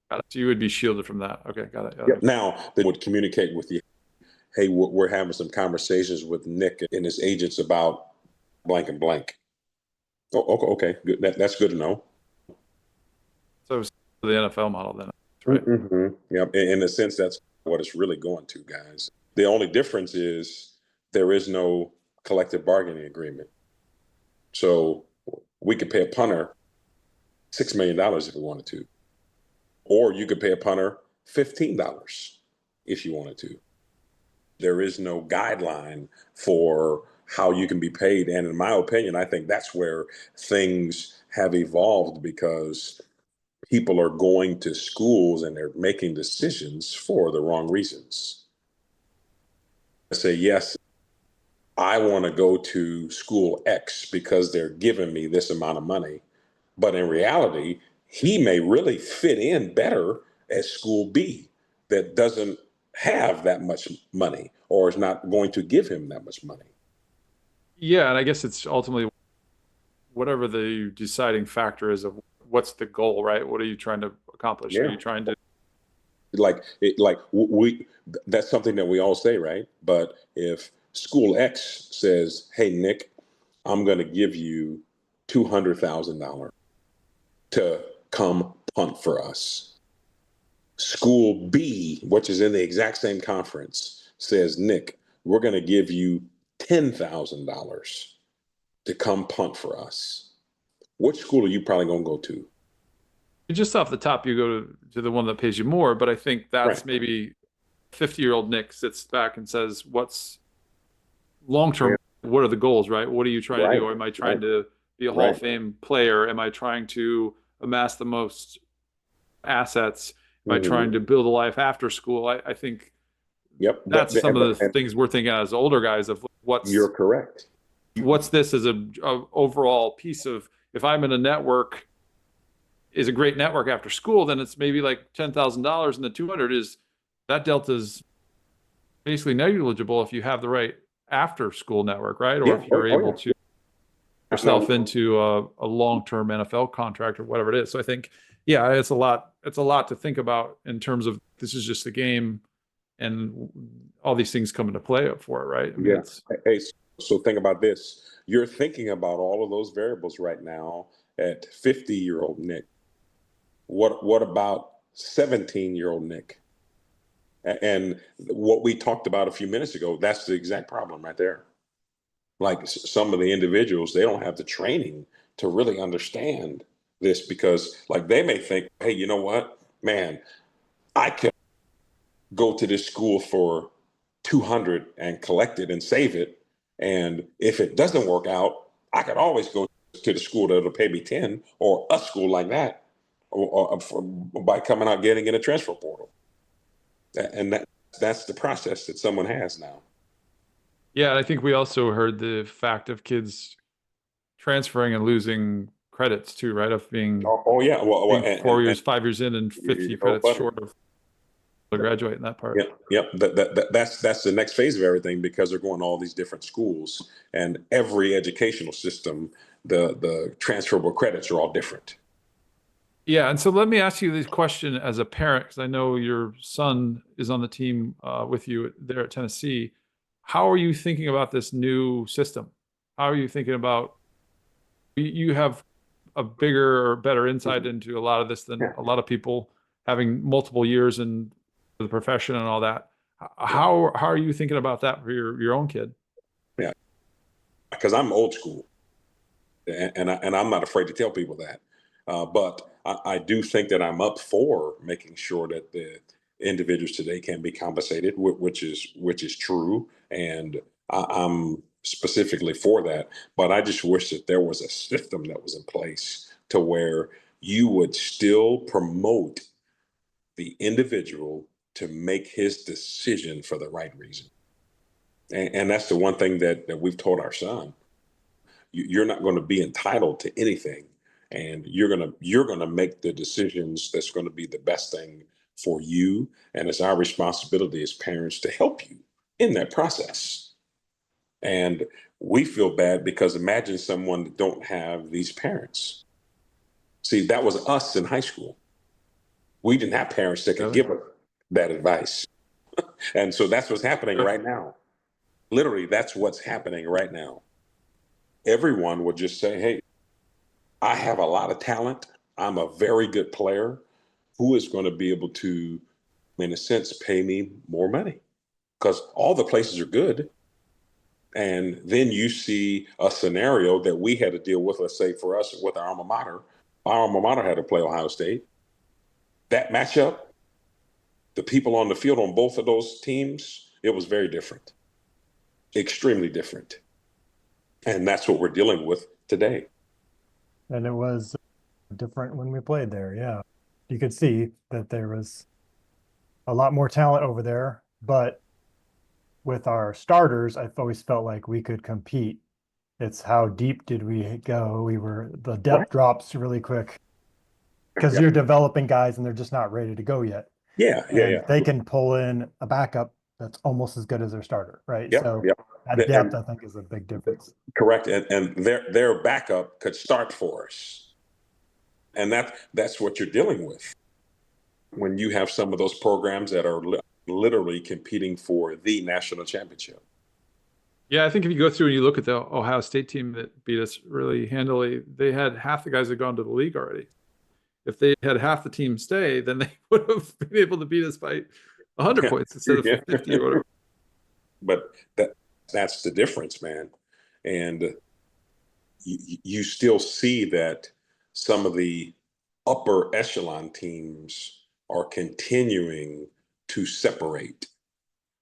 Got it. So you would be shielded from that. Okay, got it. Yep. Now, they would communicate with you, hey, we're having some conversations with Nick and his agents about blank and blank. Oh, okay, good. That's good to know. So it's the NFL model then, right? Mm-hmm. Yeah, in a sense, that's what it's really going to, guys. The only difference is there is no collective bargaining agreement. So we could pay a punter $6 million if we wanted to, or you could pay a punter $15 if you wanted to. There is no guideline for how you can be paid. And in my opinion, I think that's where things have evolved, because people are going to schools and they're making decisions for the wrong reasons. I say, yes, I want to go to school X because they're giving me this amount of money. But in reality, he may really fit in better at school B that doesn't have that much money or is not going to give him that much money. Yeah, and I guess it's ultimately whatever the deciding factor is of what's the goal, right? What are you trying to accomplish? Yeah. Are you trying to that's something that we all say, right? But if school X says, hey, Nick, I'm going to give you $200,000 to come punt for us. School B, which is in the exact same conference, says, Nick, we're going to give you $10,000 to come punt for us. Which school are you probably going to go to? just off the top, you go to the one that pays you more, but I think that's Right. maybe 50-year-old Nick sits back and says, what's long-term? What are the goals, right? What are you trying to do? Or am I trying to be a Hall of Fame player? Am I trying to amass the most assets? Am I trying to build a life after school? I think that's some of the things we're thinking as older guys of what's. You're correct. What's this as a overall piece of, if I'm in a network, is a great network after school, then it's maybe like $10,000, and the 200 is, that delta's basically negligible if you have the right after school network, right? Or if you're able to yourself into a long-term NFL contract or whatever it is. So I think, yeah, it's a lot to think about in terms of, this is just a game and all these things come into play for it, right? I mean, Hey, so think about this. You're thinking about all of those variables right now at 50-year-old Nick. What about 17-year-old Nick? And what we talked about a few minutes ago, that's the exact problem right there. Like some of the individuals, they don't have the training to really understand this because like they may think, hey, you know what, man, I can go to this school for 200 and collect it and save it. And if it doesn't work out, I could always go to the school that'll pay me 10 or a school like that by coming out getting in a transfer portal. And that's the process that someone has now. Yeah, I think we also heard the fact of kids transferring and losing credits too, right? Of being yeah, well, being 4 years, 5 years in, and 50 credits short of graduating that part. Yep. That's the next phase of everything because they're going to all these different schools, and every educational system, the transferable credits are all different. Yeah, and so let me ask you this question as a parent, because I know your son is on the team with you there at Tennessee. How are you thinking about this new system? How are you thinking about? You have a bigger or better insight into a lot of this than a lot of people, having multiple years in the profession and all that. How are you thinking about that for your own kid? Yeah, because I'm old school, and I'm not afraid to tell people that. But I do think that I'm up for making sure that the individuals today can be compensated, which is true, and I'm specifically for that. But I just wish that there was a system that was in place to where you would still promote the individual to make his decision for the right reason. And that's the one thing that we've told our son. You're not going to be entitled to anything, and you're gonna make the decisions that's going to be the best thing for you. And it's our responsibility as parents to help you in that process. And we feel bad because imagine someone that don't have these parents. See, that was us in high school. We didn't have parents that could give us that advice. And so that's what's happening right now. Literally, that's what's happening right now. Everyone would just say, hey, I have a lot of talent. I'm a very good player. Who is going to be able to, in a sense, pay me more money? Because all the places are good. And then you see a scenario that we had to deal with, let's say for us with our alma mater. Our alma mater had to play Ohio State. That matchup, the people on the field on both of those teams, it was very different, extremely different. And that's what we're dealing with today. And it was different when we played there. Yeah. You could see that there was a lot more talent over there, but with our starters, I've always felt like we could compete. It's how deep did we go? The depth drops really quick because you're developing guys and they're just not ready to go yet. Yeah. They can pull in a backup that's almost as good as their starter, right? So that depth, I think, is a big difference. Correct. And their backup could start for us. And that's what you're dealing with when you have some of those programs that are literally competing for the national championship. Yeah, I think if you go through and you look at the Ohio State team that beat us really handily, they had half the guys that gone to the league already. If they had half the team stay, then they would have been able to beat us by 100 points instead of 50 or whatever. But that's the difference, man. And you still see that some of the upper echelon teams are continuing to separate.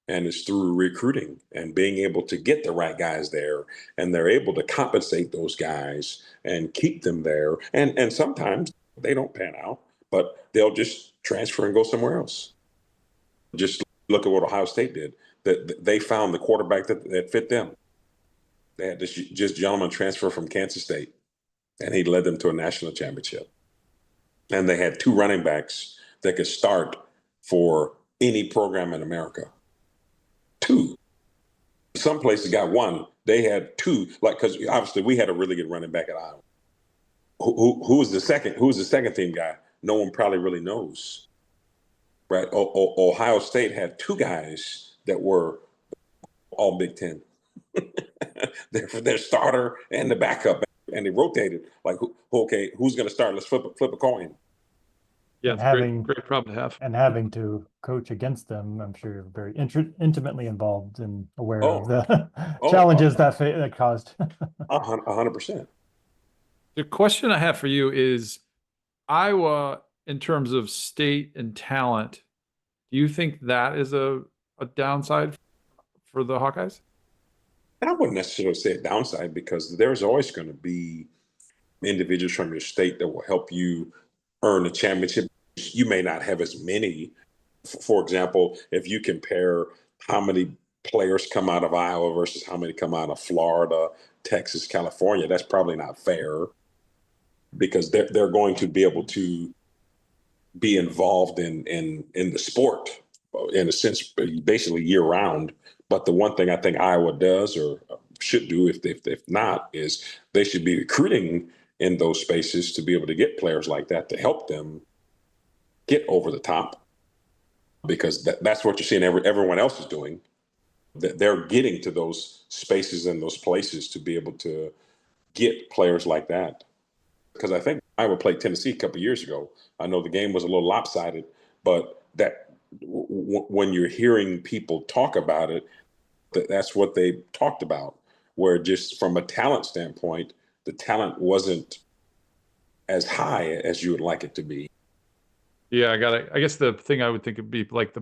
And it's through recruiting and being able to get the right guys there. And they're able to compensate those guys and keep them there. And sometimes they don't pan out, but they'll just transfer and go somewhere else. Just look at what Ohio State did. That they found the quarterback that fit them. They had this gentleman transfer from Kansas State, and he led them to a national championship. And they had 2 running backs that could start for any program in America. 2. Some places got 1. They had 2, because obviously we had a really good running back at Iowa. Who was the second? Who was the second team guy? No one probably really knows, right? Ohio State had 2 guys that were all Big Ten. their starter and the backup, and they rotated. Like, okay, who's going to start? Let's flip a coin. Yeah, it's great problem to have. And having to coach against them, I'm sure you're very intimately involved and aware of the challenges that caused. 100%. The question I have for you is, Iowa, in terms of state and talent, do you think that is a downside for the Hawkeyes? And I wouldn't necessarily say a downside because there's always going to be individuals from your state that will help you earn a championship. You may not have as many. For example, if you compare how many players come out of Iowa versus how many come out of Florida, Texas, California, that's probably not fair because they're going to be able to be involved in the sport in a sense, basically year round. But the one thing I think Iowa does or should do, if not, is they should be recruiting in those spaces to be able to get players like that to help them get over the top, because that's what you're seeing everyone else is doing. They're getting to those spaces and those places to be able to get players like that. Because I think Iowa played Tennessee a couple of years ago. I know the game was a little lopsided, but when you're hearing people talk about it, that's what they talked about, where just from a talent standpoint, the talent wasn't as high as you would like it to be. Yeah, I guess the thing I would think would be like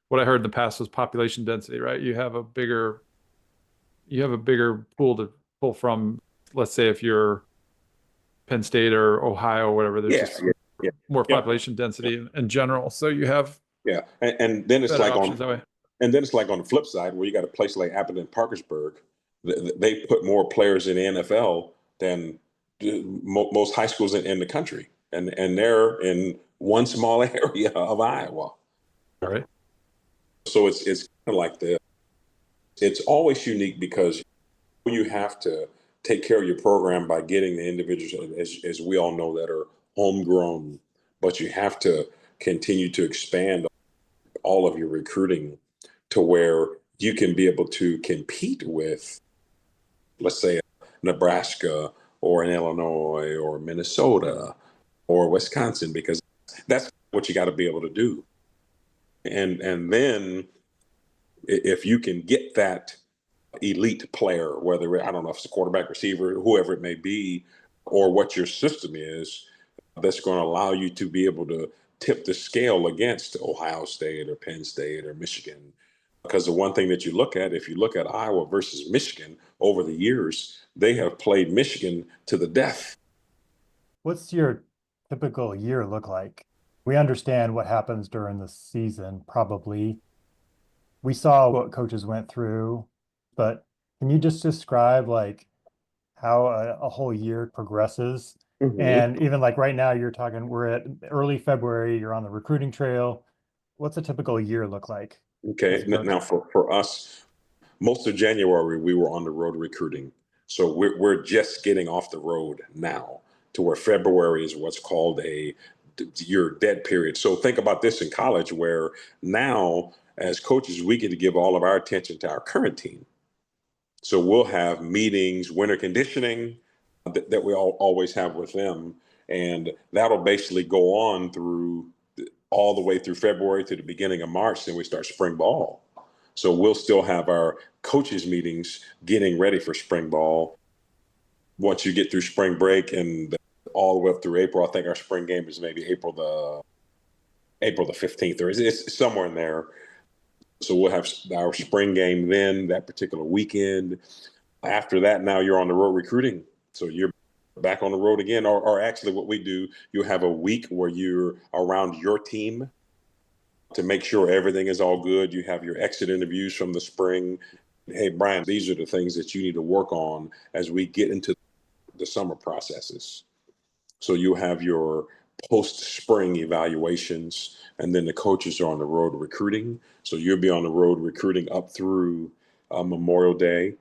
what I heard in the past was population density, right? You have a bigger pool to pull from. Let's say if you're Penn State or Ohio or whatever, there's just more population density in general. So you have and then it's like options that way. And then it's like on the flip side, where you got a place like Appleton Parkersburg, they put more players in the NFL than most high schools in the country, and they're in one small area of Iowa. All right. So it's kind of like it's always unique because you have to take care of your program by getting the individuals, as we all know, that are homegrown, but you have to continue to expand all of your recruiting to where you can be able to compete with, let's say, Nebraska or in Illinois or Minnesota or Wisconsin, because that's what you got to be able to do. And then if you can get that elite player, whether, I don't know if it's a quarterback, receiver, whoever it may be, or what your system is, that's going to allow you to be able to tip the scale against Ohio State or Penn State or Michigan. Because the one thing that you look at, if you look at Iowa versus Michigan over the years, they have played Michigan to the death. What's your typical year look like? We understand what happens during the season, probably. We saw what coaches went through, but can you just describe like how a whole year progresses? Mm-hmm. And even like right now, you're talking, we're at early February, you're on the recruiting trail. What's a typical year look like? Okay, now for us, most of January, we were on the road recruiting. So we're just getting off the road now, to where February is what's called your dead period. So think about this in college, where now as coaches, we get to give all of our attention to our current team. So we'll have meetings, winter conditioning that we always have with them. And that'll basically go on through all the way through February to the beginning of March. Then we start spring ball. So we'll still have our coaches meetings getting ready for spring ball. Once you get through spring break and all the way up through April, I think our spring game is maybe April the 15th, or it's somewhere in there. So we'll have our spring game then that particular weekend. After that, now you're on the road recruiting. So you're back on the road again, or actually what we do, you have a week where you're around your team to make sure everything is all good. You have your exit interviews from the spring. Hey, Brian, these are the things that you need to work on as we get into the summer processes. So you have your post-spring evaluations, and then the coaches are on the road recruiting. So you'll be on the road recruiting up through Memorial Day.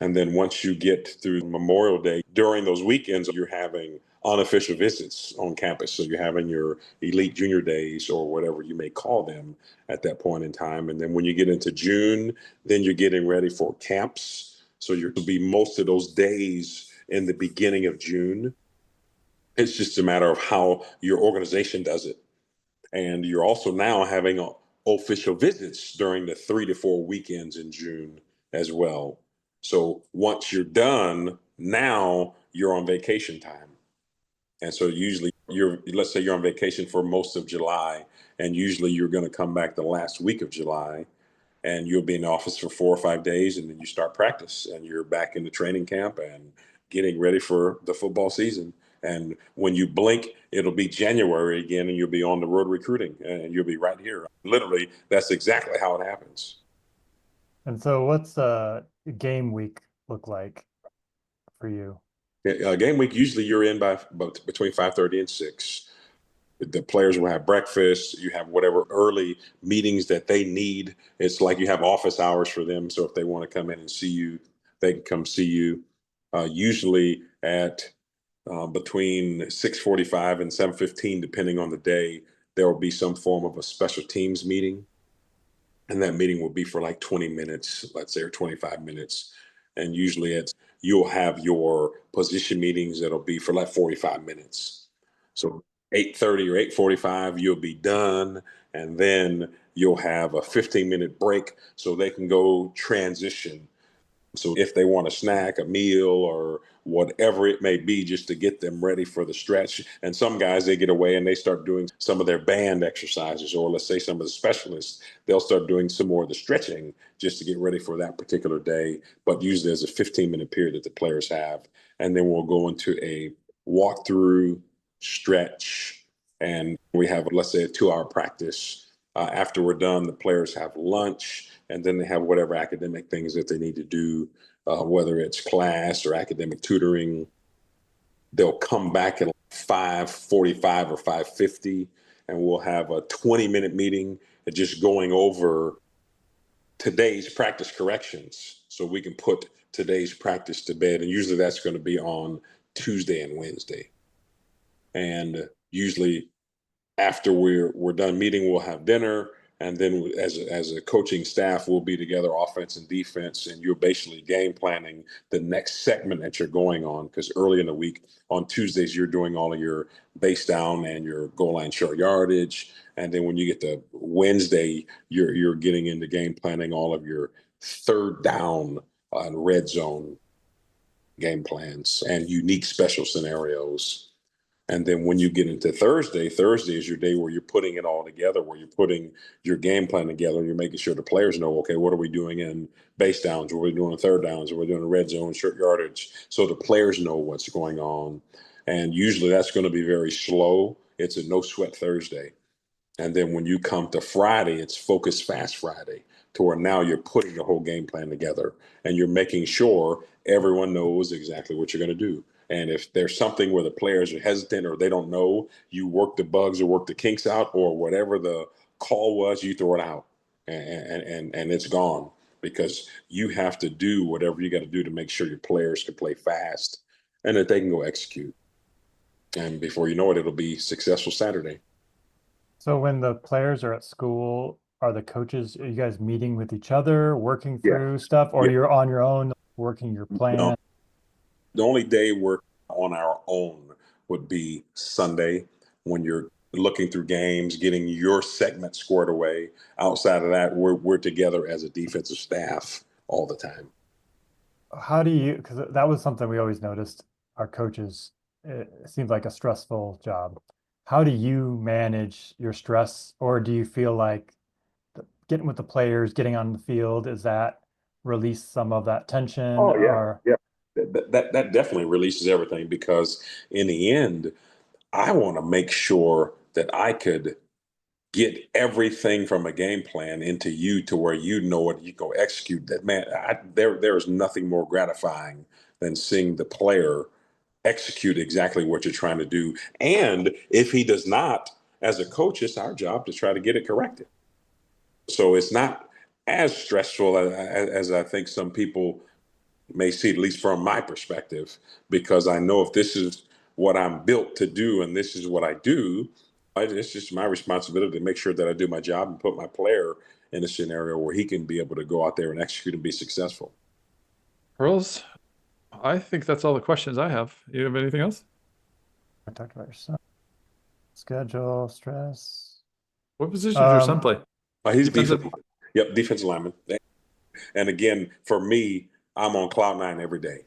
And then once you get through Memorial Day, during those weekends, you're having unofficial visits on campus. So you're having your elite junior days or whatever you may call them at that point in time. And then when you get into June, then you're getting ready for camps. So you're to be most of those days in the beginning of June. It's just a matter of how your organization does it. And you're also now having official visits during the 3 to 4 weekends in June as well. So once you're done, now you're on vacation time. And so usually let's say you're on vacation for most of July, and usually you're going to come back the last week of July, and you'll be in the office for 4 or 5 days, and then you start practice, and you're back in the training camp and getting ready for the football season. And when you blink, it'll be January again, and you'll be on the road recruiting, and you'll be right here. Literally, that's exactly how it happens. And so what's game week look like for you? Game week, usually you're in by between 5:30 and 6. The players will have breakfast. You have whatever early meetings that they need. It's like you have office hours for them. So if they want to come in and see you, they can come see you. Usually at between 6:45 and 7:15, depending on the day, there will be some form of a special teams meeting. And that meeting will be for like 20 minutes, let's say, or 25 minutes. And usually you'll have your position meetings that'll be for like 45 minutes. So 8:30 or 8:45, you'll be done. And then you'll have a 15-minute break so they can go transition. So if they want a snack, a meal, or whatever it may be, just to get them ready for the stretch. And some guys, they get away and they start doing some of their band exercises, or let's say some of the specialists, they'll start doing some more of the stretching just to get ready for that particular day. But usually there's a 15-minute period that the players have. And then we'll go into a walkthrough, stretch, and we have, let's say, a 2-hour practice. After we're done, the players have lunch, and then they have whatever academic things that they need to do, whether it's class or academic tutoring. They'll come back at 5:45 or 5:50, and we'll have a 20-minute meeting just going over today's practice corrections so we can put today's practice to bed. And usually that's going to be on Tuesday and Wednesday. And usually after we're done meeting, we'll have dinner. And then as a coaching staff, we'll be together, offense and defense, and you're basically game planning the next segment that you're going on. Because early in the week, on Tuesdays, you're doing all of your base down and your goal line short yardage. And then when you get to Wednesday, you're getting into game planning all of your third down and red zone game plans and unique special scenarios. And then when you get into Thursday is your day where you're putting it all together, where you're putting your game plan together, and you're making sure the players know, okay, what are we doing in base downs? What are we doing in third downs? What are we doing in red zone, short yardage? So the players know what's going on. And usually that's going to be very slow. It's a no sweat Thursday. And then when you come to Friday, it's Focus Fast Friday, to where now you're putting the whole game plan together and you're making sure everyone knows exactly what you're going to do. And if there's something where the players are hesitant or they don't know, you work the bugs or work the kinks out, or whatever the call was, you throw it out and it's gone, because you have to do whatever you got to do to make sure your players can play fast and that they can go execute. And before you know it, it'll be successful Saturday. So when the players are at school, are the coaches, are you guys meeting with each other, working through stuff, or you're on your own working your plan? No. The only day we're on our own would be Sunday, when you're looking through games, getting your segment squared away. Outside of that, we're together as a defensive staff all the time. How do you, because that was something we always noticed, our coaches, it seems like a stressful job. How do you manage your stress, or do you feel like getting with the players, getting on the field, is that release some of that tension? Oh, yeah. Yeah. That definitely releases everything, because in the end, I want to make sure that I could get everything from a game plan into you to where you know it, you go execute that. Man, there is nothing more gratifying than seeing the player execute exactly what you're trying to do. And if he does not, as a coach, it's our job to try to get it corrected. So it's not as stressful as I think some people may see, at least from my perspective, because I know if this is what I'm built to do and this is what I do, it's just my responsibility to make sure that I do my job and put my player in a scenario where he can be able to go out there and execute and be successful. Pearls, I think that's all the questions I have. You have anything else? I talked about your son. Schedule, stress. What position does your son play? He's defensive. Yep, defensive lineman. And again, for me, I'm on cloud nine every day.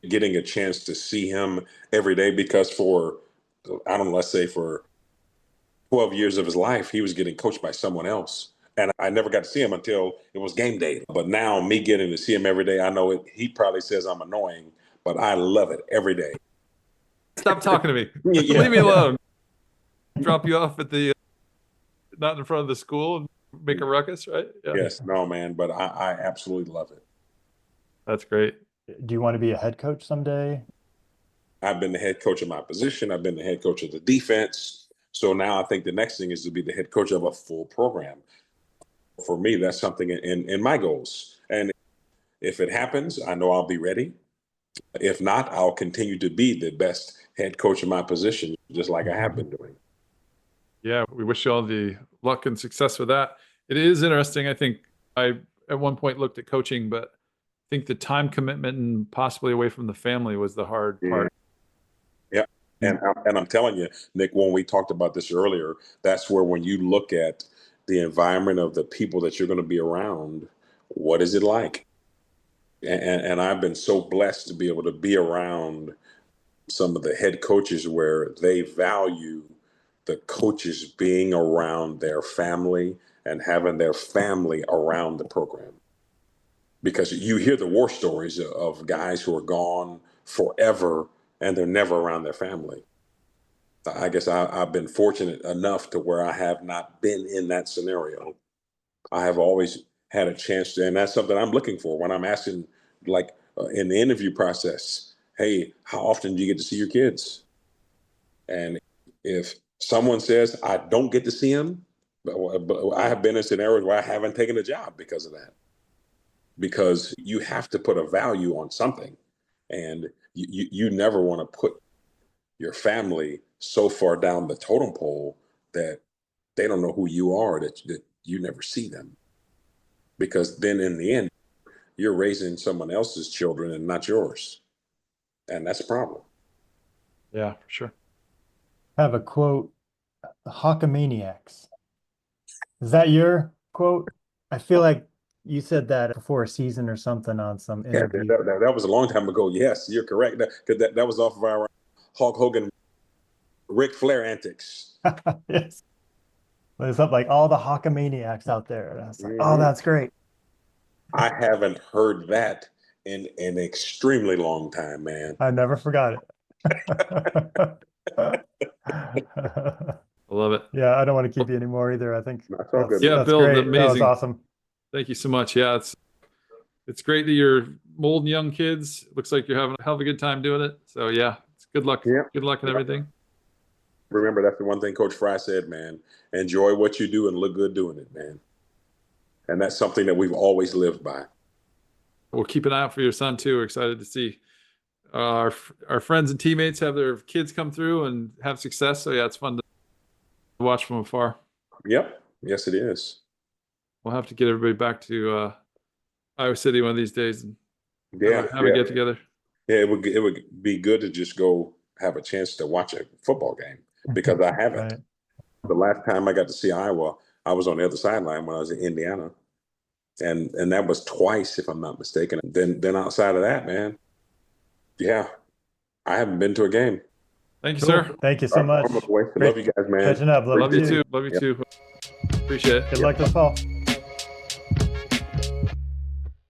Getting a chance to see him every day, because for I don't know, let's say for 12 years of his life, he was getting coached by someone else. And I never got to see him until it was game day. But now me getting to see him every day, I know it, he probably says I'm annoying, but I love it every day. Stop talking to me. Yeah. Leave me alone. Drop you off at the, not in front of the school and make a ruckus, right? Yeah. Yes, no, man, but I absolutely love it. That's great. Do you want to be a head coach someday? I've been the head coach of my position. I've been the head coach of the defense. So now I think the next thing is to be the head coach of a full program. For me, that's something in my goals. And if it happens, I know I'll be ready. If not, I'll continue to be the best head coach of my position, just like I have been doing. Yeah, we wish you all the luck and success with that. It is interesting. I think I at one point looked at coaching, but I think the time commitment and possibly away from the family was the hard part. Yeah. And I'm telling you, Nick, when we talked about this earlier, that's where when you look at the environment of the people that you're going to be around, what is it like? And I've been so blessed to be able to be around some of the head coaches where they value the coaches being around their family and having their family around the program. Because you hear the war stories of guys who are gone forever and they're never around their family. I guess I've been fortunate enough to where I have not been in that scenario. I have always had a chance to, and that's something I'm looking for when I'm asking, like in the interview process, hey, how often do you get to see your kids? And if someone says, I don't get to see them, but I have been in scenarios where I haven't taken a job because of that. Because you have to put a value on something. And you never want to put your family so far down the totem pole that they don't know who you are, that you never see them. Because then in the end, you're raising someone else's children and not yours. And that's a problem. Yeah, for sure. I have a quote, the Hawkamaniacs. Is that your quote? I feel like you said that before a season or something on some interview. Yeah, that was a long time ago. Yes, you're correct. That was off of our Hulk Hogan, Ric Flair antics. Yes. There's something like all the Hawkamaniacs out there. And I was like, oh, that's great. I haven't heard that in an extremely long time, man. I never forgot it. I love it. Yeah, I don't want to keep you anymore either. I think That's all good. Yeah, that's Bill, great. amazing. That was awesome. Thank you so much. Yeah, it's great that you're molding young kids. It looks like you're having a hell of a good time doing it. So yeah, it's good luck. Yeah. Good luck and everything. Remember, that's the one thing Coach Fry said, man. Enjoy what you do and look good doing it, man. And that's something that we've always lived by. We'll keep an eye out for your son too. We're excited to see our friends and teammates have their kids come through and have success. So yeah, it's fun to watch from afar. Yep. Yes, it is. We'll have to get everybody back to Iowa City one of these days and Yeah. have a get together. Yeah, it would be good to just go have a chance to watch a football game because I haven't. Right. The last time I got to see Iowa, I was on the other sideline when I was in Indiana. And that was twice, if I'm not mistaken. Then outside of that, man, yeah, I haven't been to a game. Thank you, Cool. sir. Thank you so much. Love you guys, man. Catching up. Love you Appreciate too. Love you too. Appreciate it. Good luck this fall.